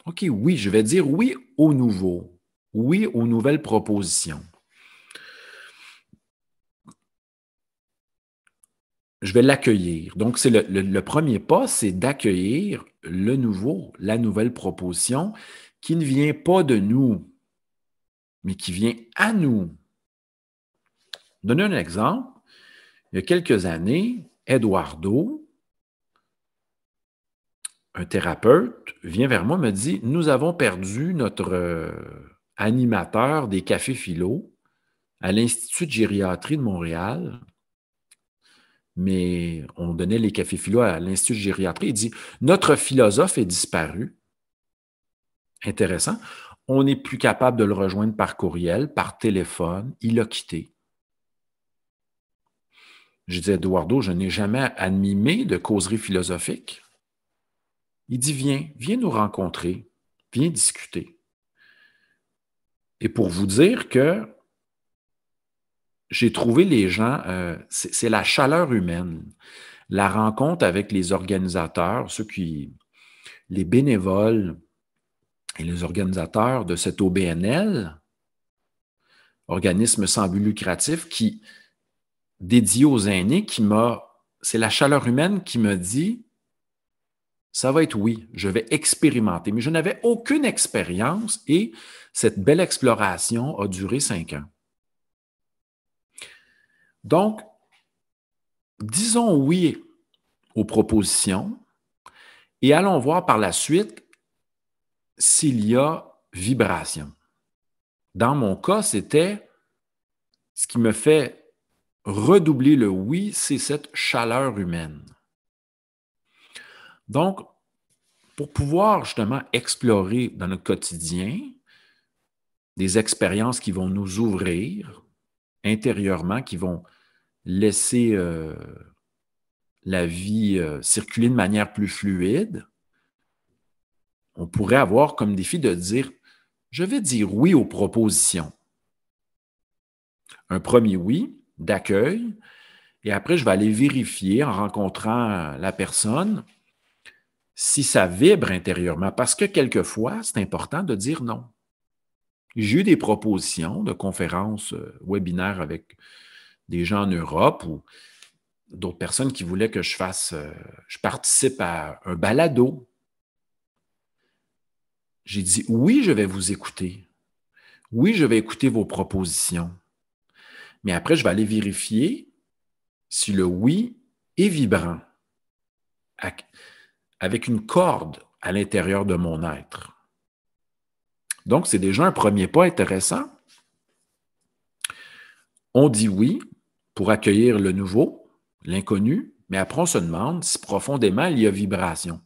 S1: OK, oui, je vais dire oui au nouveau, oui aux nouvelles propositions. Je vais l'accueillir. Donc, c'est le premier pas, c'est d'accueillir le nouveau, la nouvelle proposition qui ne vient pas de nous, mais qui vient à nous. Donner un exemple. Il y a quelques années, Eduardo un thérapeute vient vers moi, me dit: «Nous avons perdu notre animateur des cafés philo à l'Institut de gériatrie de Montréal, mais on donnait les cafés philo à l'Institut de gériatrie. Il dit: Notre philosophe est disparu. Intéressant. On n'est plus capable de le rejoindre par courriel, par téléphone. Il a quitté. Je dis: Eduardo, je n'ai jamais animé de causerie philosophique. Il dit: viens nous rencontrer, viens discuter. Et pour vous dire que j'ai trouvé les gens, c'est la chaleur humaine, la rencontre avec les organisateurs, les bénévoles et les organisateurs de cet OBNL, organisme sans but lucratif, qui dédié aux aînés, c'est la chaleur humaine qui me dit, ça va être oui, je vais expérimenter. Mais je n'avais aucune expérience et cette belle exploration a duré 5 ans. Donc, disons oui aux propositions et allons voir par la suite s'il y a vibration. Dans mon cas, c'était ce qui me fait redoubler le oui, c'est cette chaleur humaine. Donc, pour pouvoir justement explorer dans notre quotidien des expériences qui vont nous ouvrir intérieurement, qui vont laisser la vie circuler de manière plus fluide, on pourrait avoir comme défi de dire, je vais dire oui aux propositions. Un premier oui d'accueil, et après, je vais aller vérifier en rencontrant la personne si ça vibre intérieurement. Parce que quelquefois, c'est important de dire non. J'ai eu des propositions de conférences, webinaires avec des gens en Europe ou d'autres personnes qui voulaient que je participe à un balado. J'ai dit oui, je vais vous écouter. Oui, je vais écouter vos propositions. Mais après, je vais aller vérifier si le oui est vibrant, avec une corde à l'intérieur de mon être. Donc, c'est déjà un premier pas intéressant. On dit oui pour accueillir le nouveau, l'inconnu, mais après, on se demande si profondément il y a vibration.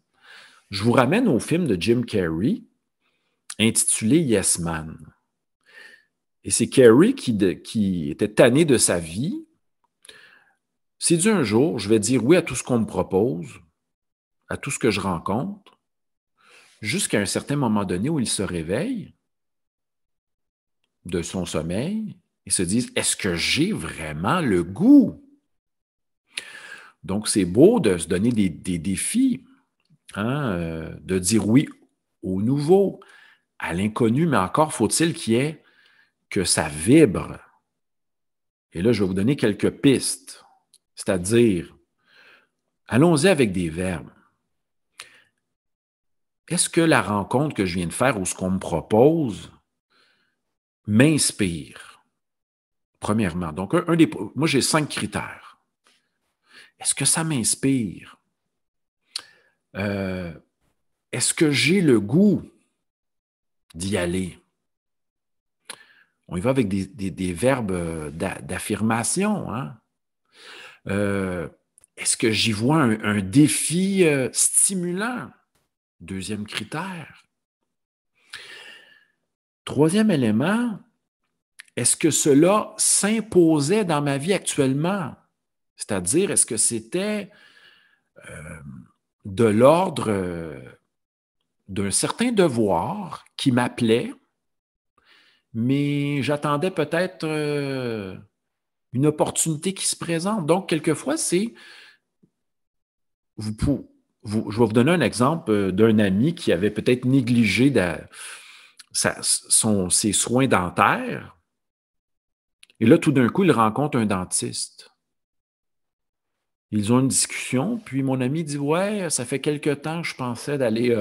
S1: Je vous ramène au film de Jim Carrey intitulé Yes Man. Et c'est Carrey qui était tanné de sa vie. S'il dit un jour, je vais dire oui à tout ce qu'on me propose, à tout ce que je rencontre, jusqu'à un certain moment donné où il se réveille de son sommeil et se dit, est-ce que j'ai vraiment le goût? Donc, c'est beau de se donner des défis, hein, de dire oui au nouveau, à l'inconnu, mais encore faut-il que ça vibre. Et là, je vais vous donner quelques pistes, c'est-à-dire, allons-y avec des verbes. Est-ce que la rencontre que je viens de faire ou ce qu'on me propose m'inspire? Premièrement. Donc, moi, j'ai 5 critères. Est-ce que ça m'inspire? Est-ce que j'ai le goût d'y aller? On y va avec des verbes d'affirmation. Hein? Est-ce que j'y vois un défi stimulant? Deuxième critère. Troisième élément, est-ce que cela s'imposait dans ma vie actuellement? C'est-à-dire, est-ce que c'était de l'ordre d'un certain devoir qui m'appelait, mais j'attendais peut-être une opportunité qui se présente. Donc, quelquefois, je vais vous donner un exemple d'un ami qui avait peut-être négligé ses soins dentaires. Et là, tout d'un coup, il rencontre un dentiste. Ils ont une discussion, puis mon ami dit « Ouais, ça fait quelque temps que je pensais d'aller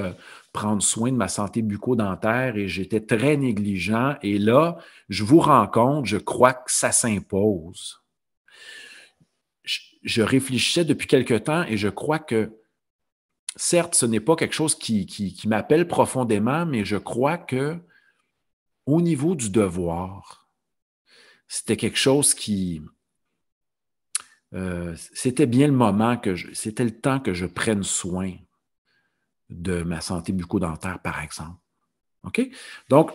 S1: prendre soin de ma santé bucco-dentaire et j'étais très négligent. Et là, je vous rencontre, je crois que ça s'impose. » Je réfléchissais depuis quelque temps et je crois que certes, ce n'est pas quelque chose qui m'appelle profondément, mais je crois que au niveau du devoir, c'était quelque chose c'était bien le moment c'était le temps que je prenne soin de ma santé bucco-dentaire, par exemple. OK? Donc,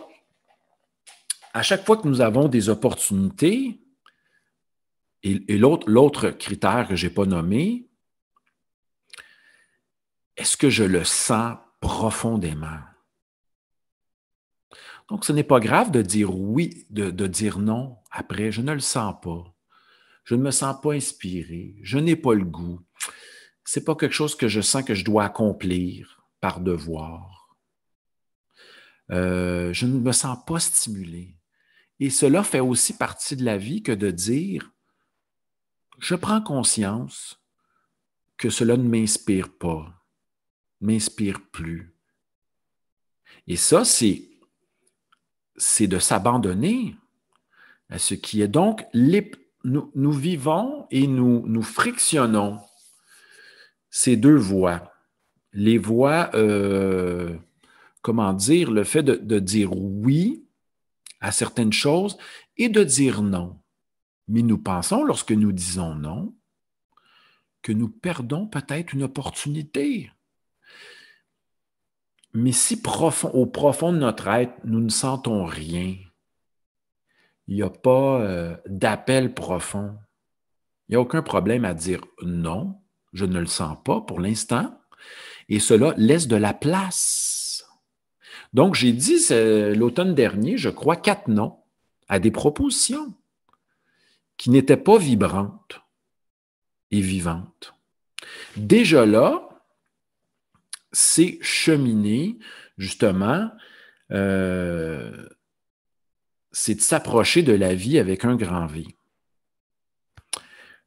S1: à chaque fois que nous avons des opportunités, et l'autre critère que je n'ai pas nommé, est-ce que je le sens profondément? Donc, ce n'est pas grave de dire oui, de dire non après. Je ne le sens pas. Je ne me sens pas inspiré. Je n'ai pas le goût. Ce n'est pas quelque chose que je sens que je dois accomplir par devoir. Je ne me sens pas stimulé. Et cela fait aussi partie de la vie que de dire, je prends conscience que cela ne m'inspire pas, ne m'inspire plus. Et ça, c'est de s'abandonner à ce qui est. Donc, nous vivons et nous frictionnons ces deux voies. Les voies, comment dire, le fait de dire oui à certaines choses et de dire non. Mais nous pensons, lorsque nous disons non, que nous perdons peut-être une opportunité. Mais si au profond de notre être, nous ne sentons rien, il n'y a pas d'appel profond, il n'y a aucun problème à dire non, je ne le sens pas pour l'instant, et cela laisse de la place. Donc, j'ai dit l'automne dernier, je crois, 4 non à des propositions qui n'étaient pas vibrantes et vivantes. Déjà là, c'est cheminer, justement, c'est de s'approcher de la vie avec un grand V.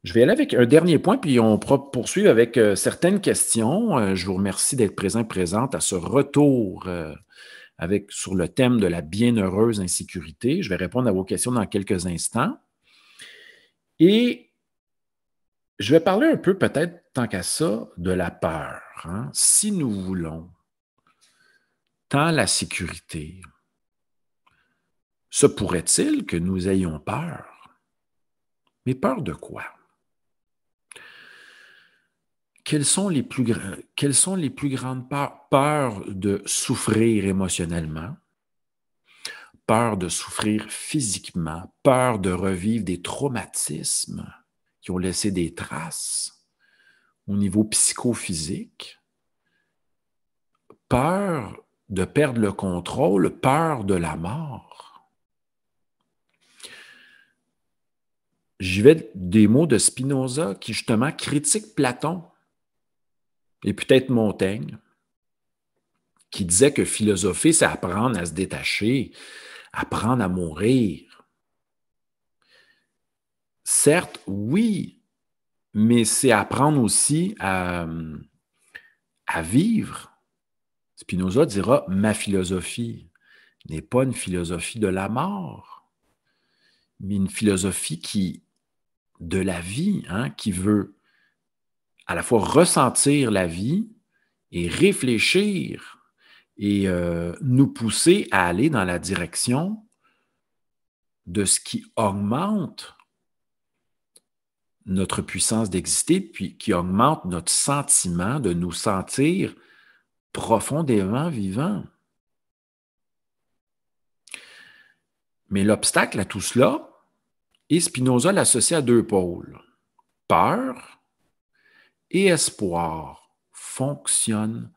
S1: Je vais aller avec un dernier point, puis on pourra poursuivre avec certaines questions. Je vous remercie d'être présente à ce retour sur le thème de la bienheureuse insécurité. Je vais répondre à vos questions dans quelques instants. Et je vais parler un peu, peut-être, tant qu'à ça, de la peur. Hein? Si nous voulons tant la sécurité, se pourrait-il que nous ayons peur? Mais peur de quoi? Quelles sont les plus grandes peurs? Peur de souffrir émotionnellement, peur de souffrir physiquement, peur de revivre des traumatismes qui ont laissé des traces au niveau psychophysique, peur de perdre le contrôle, peur de la mort. J'y vais des mots de Spinoza qui, justement, critique Platon et peut-être Montaigne, qui disait que philosopher, c'est apprendre à se détacher, apprendre à mourir. Certes, oui, mais c'est apprendre aussi à vivre. Spinoza dira, ma philosophie n'est pas une philosophie de la mort, mais une philosophie de la vie, hein, qui veut à la fois ressentir la vie et réfléchir et nous pousser à aller dans la direction de ce qui augmente notre puissance d'exister, puis qui augmente notre sentiment de nous sentir profondément vivants. Mais l'obstacle à tout cela, et Spinoza l'associe à deux pôles. Peur et espoir fonctionnent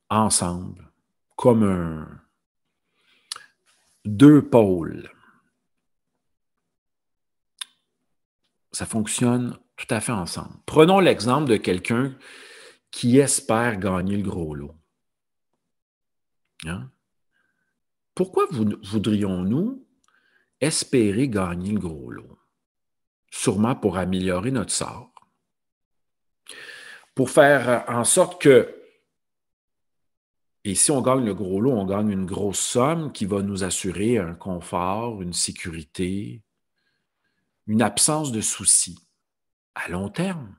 S1: ensemble comme deux pôles. Ça fonctionne tout à fait ensemble. Prenons l'exemple de quelqu'un qui espère gagner le gros lot. Hein? Pourquoi voudrions-nous espérer gagner le gros lot? Sûrement pour améliorer notre sort. Pour faire en sorte que, et si on gagne le gros lot, on gagne une grosse somme qui va nous assurer un confort, une sécurité, une absence de soucis à long terme.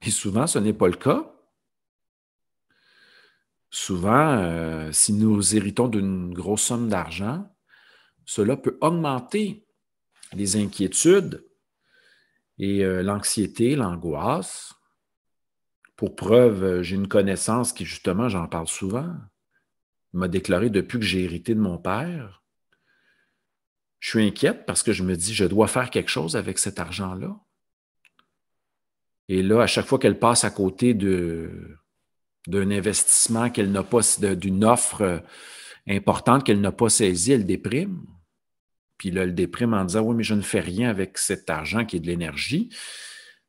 S1: Et souvent, ce n'est pas le cas. Souvent, si nous héritons d'une grosse somme d'argent, cela peut augmenter les inquiétudes et l'anxiété, l'angoisse. Pour preuve, j'ai une connaissance qui, justement, j'en parle souvent, m'a déclaré depuis que j'ai hérité de mon père. Je suis inquiète parce que je me dis, je dois faire quelque chose avec cet argent-là. Et là, à chaque fois qu'elle passe à côté d'un investissement qu'elle n'a pas, d'une offre importante qu'elle n'a pas saisie, elle déprime. Puis là, elle déprime en disant, oui, mais je ne fais rien avec cet argent qui est de l'énergie.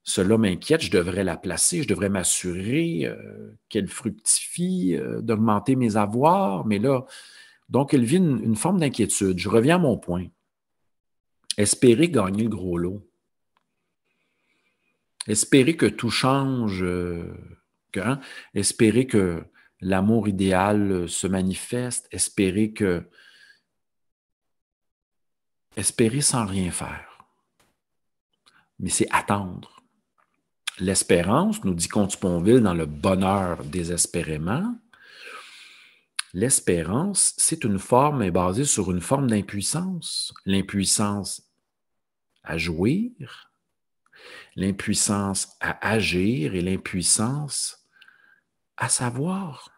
S1: Cela m'inquiète, je devrais la placer, je devrais m'assurer qu'elle fructifie, d'augmenter mes avoirs. Mais là, donc, elle vit une forme d'inquiétude. Je reviens à mon point. Espérer gagner le gros lot. Espérer que tout change, espérer que l'amour idéal se manifeste, espérer sans rien faire. Mais c'est attendre. L'espérance, nous dit Comte Sponville dans Le bonheur désespérément, l'espérance, c'est une forme, est basée sur une forme d'impuissance. L'impuissance à jouir, l'impuissance à agir et l'impuissance à savoir.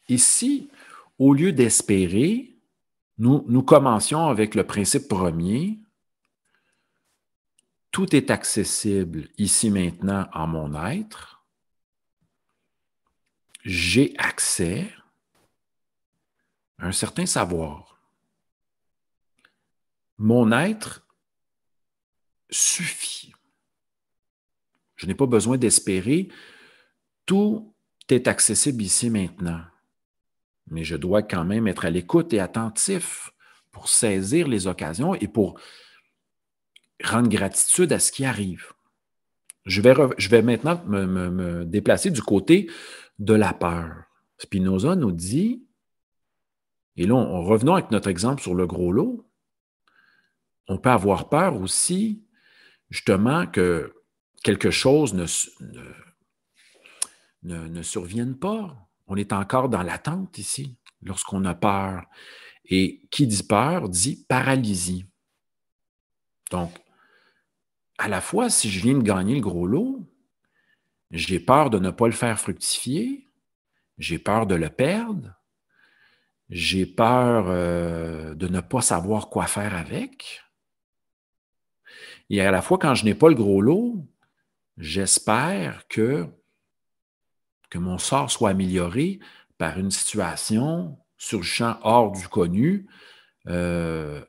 S1: Ici, au lieu d'espérer, nous commencions avec le principe premier. Tout est accessible ici maintenant en mon être. J'ai accès à un certain savoir. Mon être suffit. Je n'ai pas besoin d'espérer. Tout est accessible ici maintenant. Mais je dois quand même être à l'écoute et attentif pour saisir les occasions et pour rendre gratitude à ce qui arrive. Je vais maintenant me déplacer du côté de la peur. Spinoza nous dit, et là, revenons avec notre exemple sur le gros lot, on peut avoir peur aussi, justement, que quelque chose ne survienne pas. On est encore dans l'attente ici, lorsqu'on a peur. Et qui dit peur dit paralysie. Donc, à la fois, si je viens de gagner le gros lot, j'ai peur de ne pas le faire fructifier, j'ai peur de le perdre, j'ai peur de ne pas savoir quoi faire avec. Et à la fois, quand je n'ai pas le gros lot, j'espère que mon sort soit amélioré par une situation sur le champ hors du connu,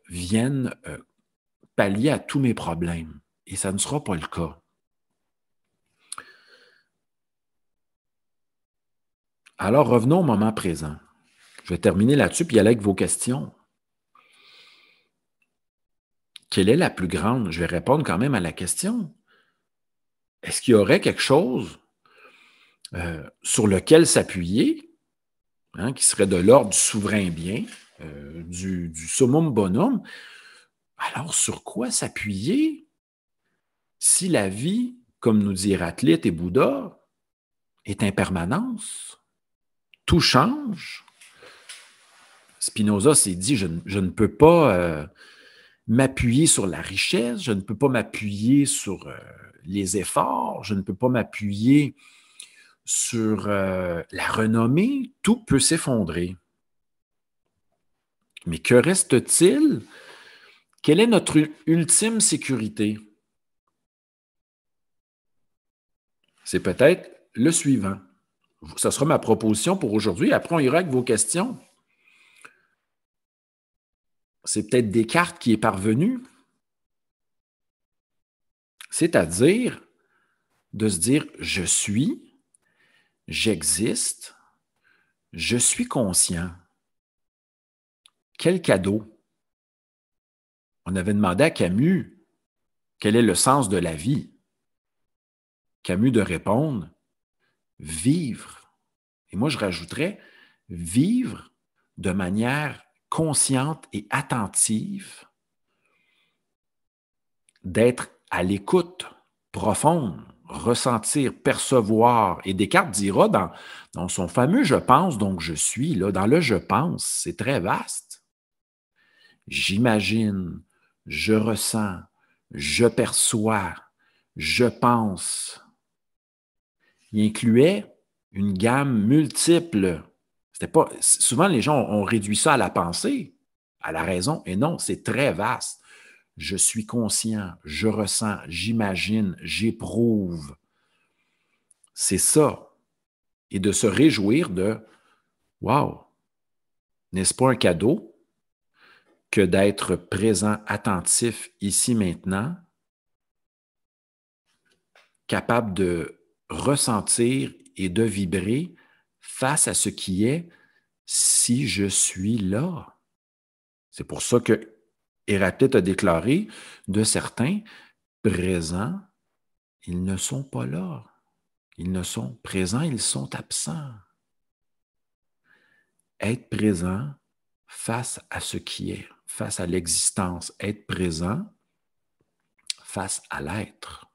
S1: vienne pallier à tous mes problèmes. Et ça ne sera pas le cas. Alors, revenons au moment présent. Je vais terminer là-dessus puis aller avec vos questions. Quelle est la plus grande? Je vais répondre quand même à la question. Est-ce qu'il y aurait quelque chose sur lequel s'appuyer, qui serait de l'ordre du souverain bien, du summum bonum? Alors, sur quoi s'appuyer si la vie, comme nous dit Héraclite et Bouddha, est impermanence? Tout change. Spinoza s'est dit, je ne peux pas m'appuyer sur la richesse, je ne peux pas m'appuyer sur les efforts, je ne peux pas m'appuyer sur la renommée, tout peut s'effondrer. Mais que reste-t-il? Quelle est notre ultime sécurité? C'est peut-être le suivant. Ce sera ma proposition pour aujourd'hui. Après, on ira avec vos questions. C'est peut-être Descartes qui est parvenu. C'est-à-dire de se dire « je suis, j'existe, je suis conscient ». Quel cadeau! On avait demandé à Camus quel est le sens de la vie. Camus de répondre « vivre ». Et moi, je rajouterais « vivre de manière consciente et attentive, d'être à l'écoute profonde, ressentir, percevoir. Et Descartes dira dans son fameux « je pense, donc je suis », là, dans le « je pense », c'est très vaste. J'imagine, je ressens, je perçois, je pense. Il incluait une gamme multiple. C'était pas, souvent, les gens ont réduit ça à la pensée, à la raison, et non, c'est très vaste. Je suis conscient, je ressens, j'imagine, j'éprouve. C'est ça. Et de se réjouir de « Wow, n'est-ce pas un cadeau que d'être présent, attentif, ici, maintenant, capable de ressentir et de vibrer face à ce qui est si je suis là. » C'est pour ça que Héraclite a déclaré de certains présents, ils ne sont pas là. Ils ne sont présents, ils sont absents. Être présent face à ce qui est, face à l'existence, être présent face à l'être.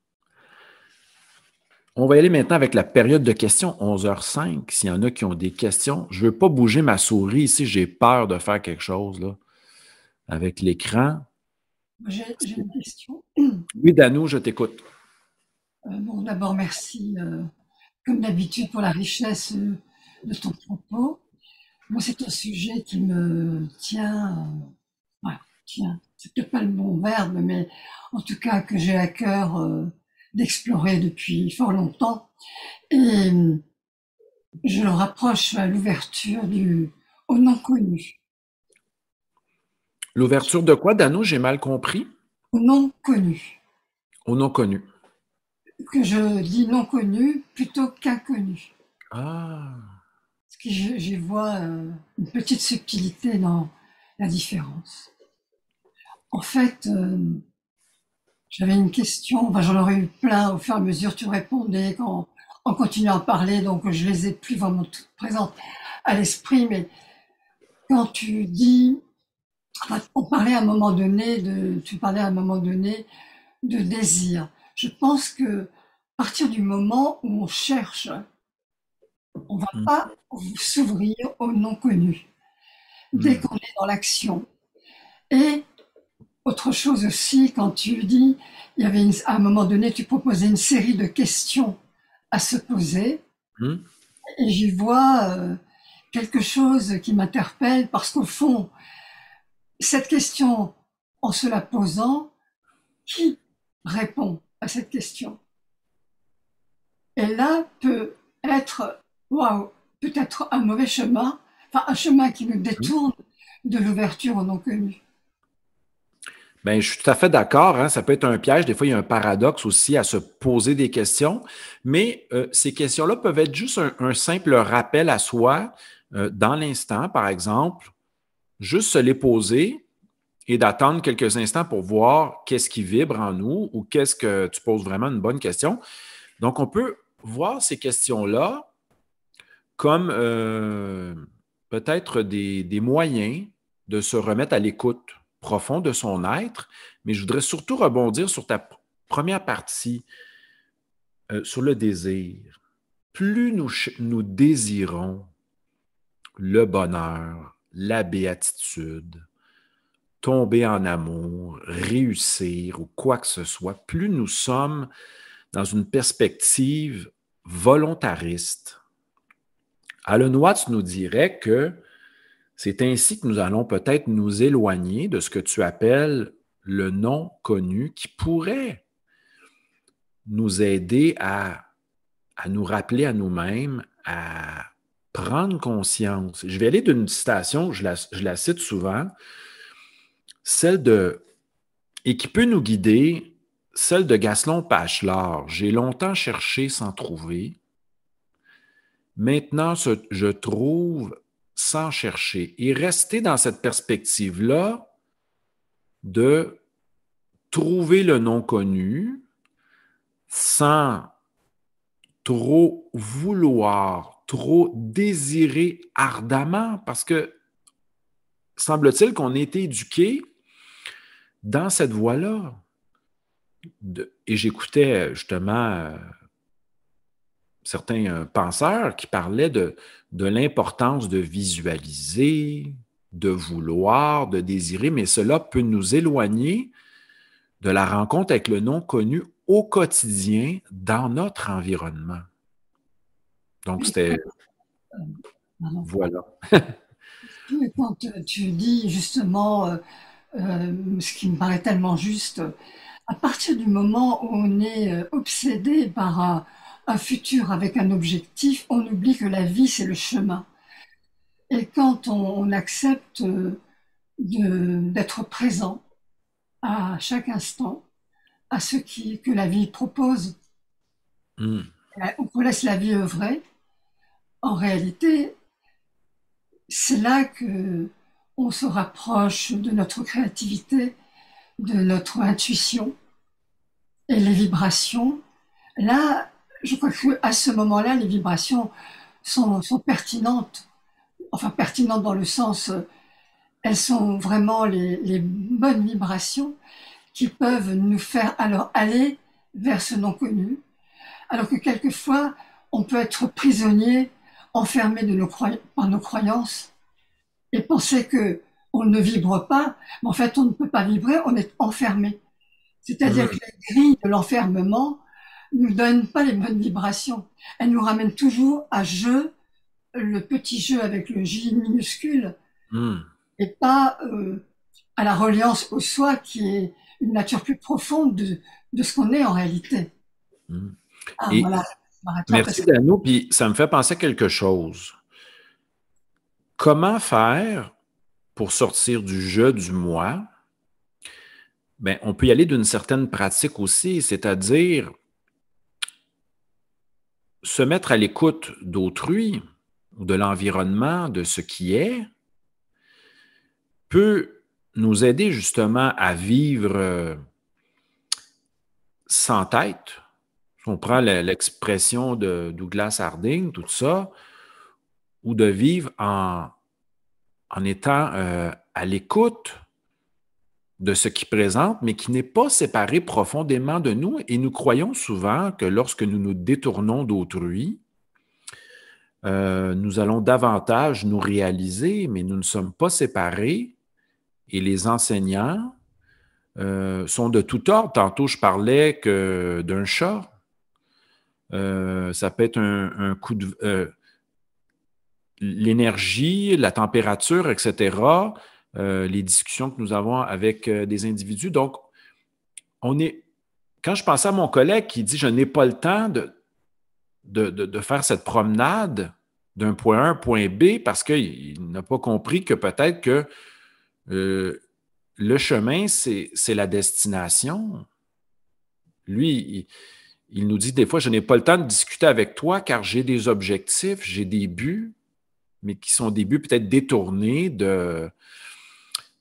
S1: On va y aller maintenant avec la période de questions, 11h05. S'il y en a qui ont des questions, je ne veux pas bouger ma souris ici, j'ai peur de faire quelque chose là, avec l'écran.
S2: J'ai une question.
S1: Oui, Danou, je t'écoute.
S2: Bon, d'abord, merci, comme d'habitude, pour la richesse de ton propos. Moi, c'est un sujet qui me tient, voilà, tient, c'est peut-être pas le bon verbe, mais en tout cas que j'ai à cœur d'explorer depuis fort longtemps. Et je le rapproche à l'ouverture au non connu.
S1: L'ouverture de quoi, Danou? J'ai mal compris.
S2: Au non connu.
S1: Au non connu.
S2: Que je dis non connu plutôt qu'inconnu.
S1: Ah.
S2: Parce que j'y vois une petite subtilité dans la différence. En fait, j'avais une question, enfin, j'en aurais eu plein au fur et à mesure, tu répondais en continuant à parler, donc je les ai plus vraiment toutes présentes à l'esprit, mais quand tu dis, enfin, tu parlais à un moment donné de désir. Je pense que à partir du moment où on cherche, on va pas s'ouvrir au non connu. Dès qu'on est dans l'action. Et autre chose aussi, quand tu dis, il y avait à un moment donné, tu proposais une série de questions à se poser, et j'y vois quelque chose qui m'interpelle, parce qu'au fond, cette question, en se la posant, qui répond à cette question? Et là peut être, waouh, peut-être un mauvais chemin, enfin un chemin qui nous détourne de l'ouverture au non connu.
S1: Bien, je suis tout à fait d'accord, hein, ça peut être un piège. Des fois, il y a un paradoxe aussi à se poser des questions, mais ces questions-là peuvent être juste un simple rappel à soi dans l'instant, par exemple, juste se les poser et d'attendre quelques instants pour voir qu'est-ce qui vibre en nous ou qu'est-ce que tu poses vraiment une bonne question. Donc, on peut voir ces questions-là comme peut-être des moyens de se remettre à l'écoute profonde de son être, mais je voudrais surtout rebondir sur ta première partie, sur le désir. Plus nous désirons le bonheur, la béatitude, tomber en amour, réussir ou quoi que ce soit, plus nous sommes dans une perspective volontariste. Alan Watts nous dirait que c'est ainsi que nous allons peut-être nous éloigner de ce que tu appelles le non connu qui pourrait nous aider à nous rappeler à nous-mêmes, à prendre conscience. Je vais aller d'une citation, je la cite souvent, celle de, et qui peut nous guider, celle de Gaston Bachelard. J'ai longtemps cherché sans trouver. Maintenant, je trouve sans chercher. Et rester dans cette perspective-là de trouver le non connu sans trop vouloir, trop désirer ardemment, parce que semble-t-il qu'on ait été éduqué dans cette voie-là. Et j'écoutais justement certains penseurs qui parlaient de l'importance de visualiser, de vouloir, de désirer, mais cela peut nous éloigner de la rencontre avec le non connu au quotidien dans notre environnement. Donc, c'était...
S2: Pardon.
S1: Voilà.
S2: Et quand tu dis justement ce qui me paraît tellement juste, à partir du moment où on est obsédé par un futur avec un objectif, on oublie que la vie, c'est le chemin. Et quand on accepte d'être présent à chaque instant, à ce que la vie propose, on laisse la vie œuvrer, en réalité, c'est là que on se rapproche de notre créativité, de notre intuition et les vibrations. Là, je crois qu'à ce moment-là, les vibrations sont pertinentes. Enfin, pertinentes dans le sens, elles sont vraiment les bonnes vibrations qui peuvent nous faire alors aller vers ce non connu. Alors que quelquefois, on peut être prisonnier, enfermé par nos croyances et penser que on ne vibre pas, mais en fait, on ne peut pas vibrer, on est enfermé. C'est-à-dire que les grilles de l'enfermement ne nous donnent pas les bonnes vibrations. Elles nous ramènent toujours à jeu, le petit jeu avec le J minuscule, et pas à la reliance au soi qui est une nature plus profonde de ce qu'on est en réalité.
S1: Et
S2: Voilà.
S1: merci Dano, puis ça me fait penser à quelque chose. Comment faire pour sortir du jeu du moi? Ben, on peut y aller d'une certaine pratique aussi, c'est-à-dire se mettre à l'écoute d'autrui ou de l'environnement, de ce qui est, peut nous aider justement à vivre sans tête. On prend l'expression de Douglas Harding, tout ça, ou de vivre en étant à l'écoute de ce qui présente, mais qui n'est pas séparé profondément de nous. Et nous croyons souvent que lorsque nous nous détournons d'autrui, nous allons davantage nous réaliser, mais nous ne sommes pas séparés. Et les enseignants sont de tout ordre. Tantôt, je parlais d'un chat. Ça peut être un coup de... l'énergie, la température, etc., les discussions que nous avons avec des individus. Donc, quand je pensais à mon collègue qui dit « Je n'ai pas le temps de faire cette promenade d'un point A à un point B parce qu'il n'a pas compris que peut-être que le chemin, c'est la destination. » Lui, il nous dit des fois « Je n'ai pas le temps de discuter avec toi car j'ai des objectifs, j'ai des buts. » mais qui sont des buts peut-être détournés de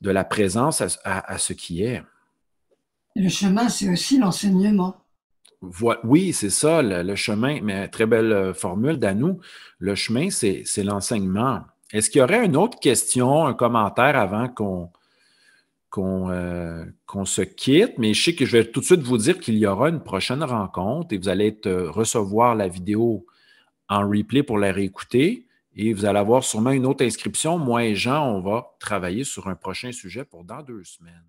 S1: la présence à ce qui est.
S2: Et le chemin, c'est aussi l'enseignement.
S1: Oui, c'est ça, le chemin, mais très belle formule d'Anou. Le chemin, c'est l'enseignement. Est-ce qu'il y aurait une autre question, un commentaire avant qu'on se quitte? Mais je sais que je vais tout de suite vous dire qu'il y aura une prochaine rencontre et vous allez recevoir la vidéo en replay pour la réécouter. Et vous allez avoir sûrement une autre inscription. Moi et Jean, on va travailler sur un prochain sujet pour dans 2 semaines.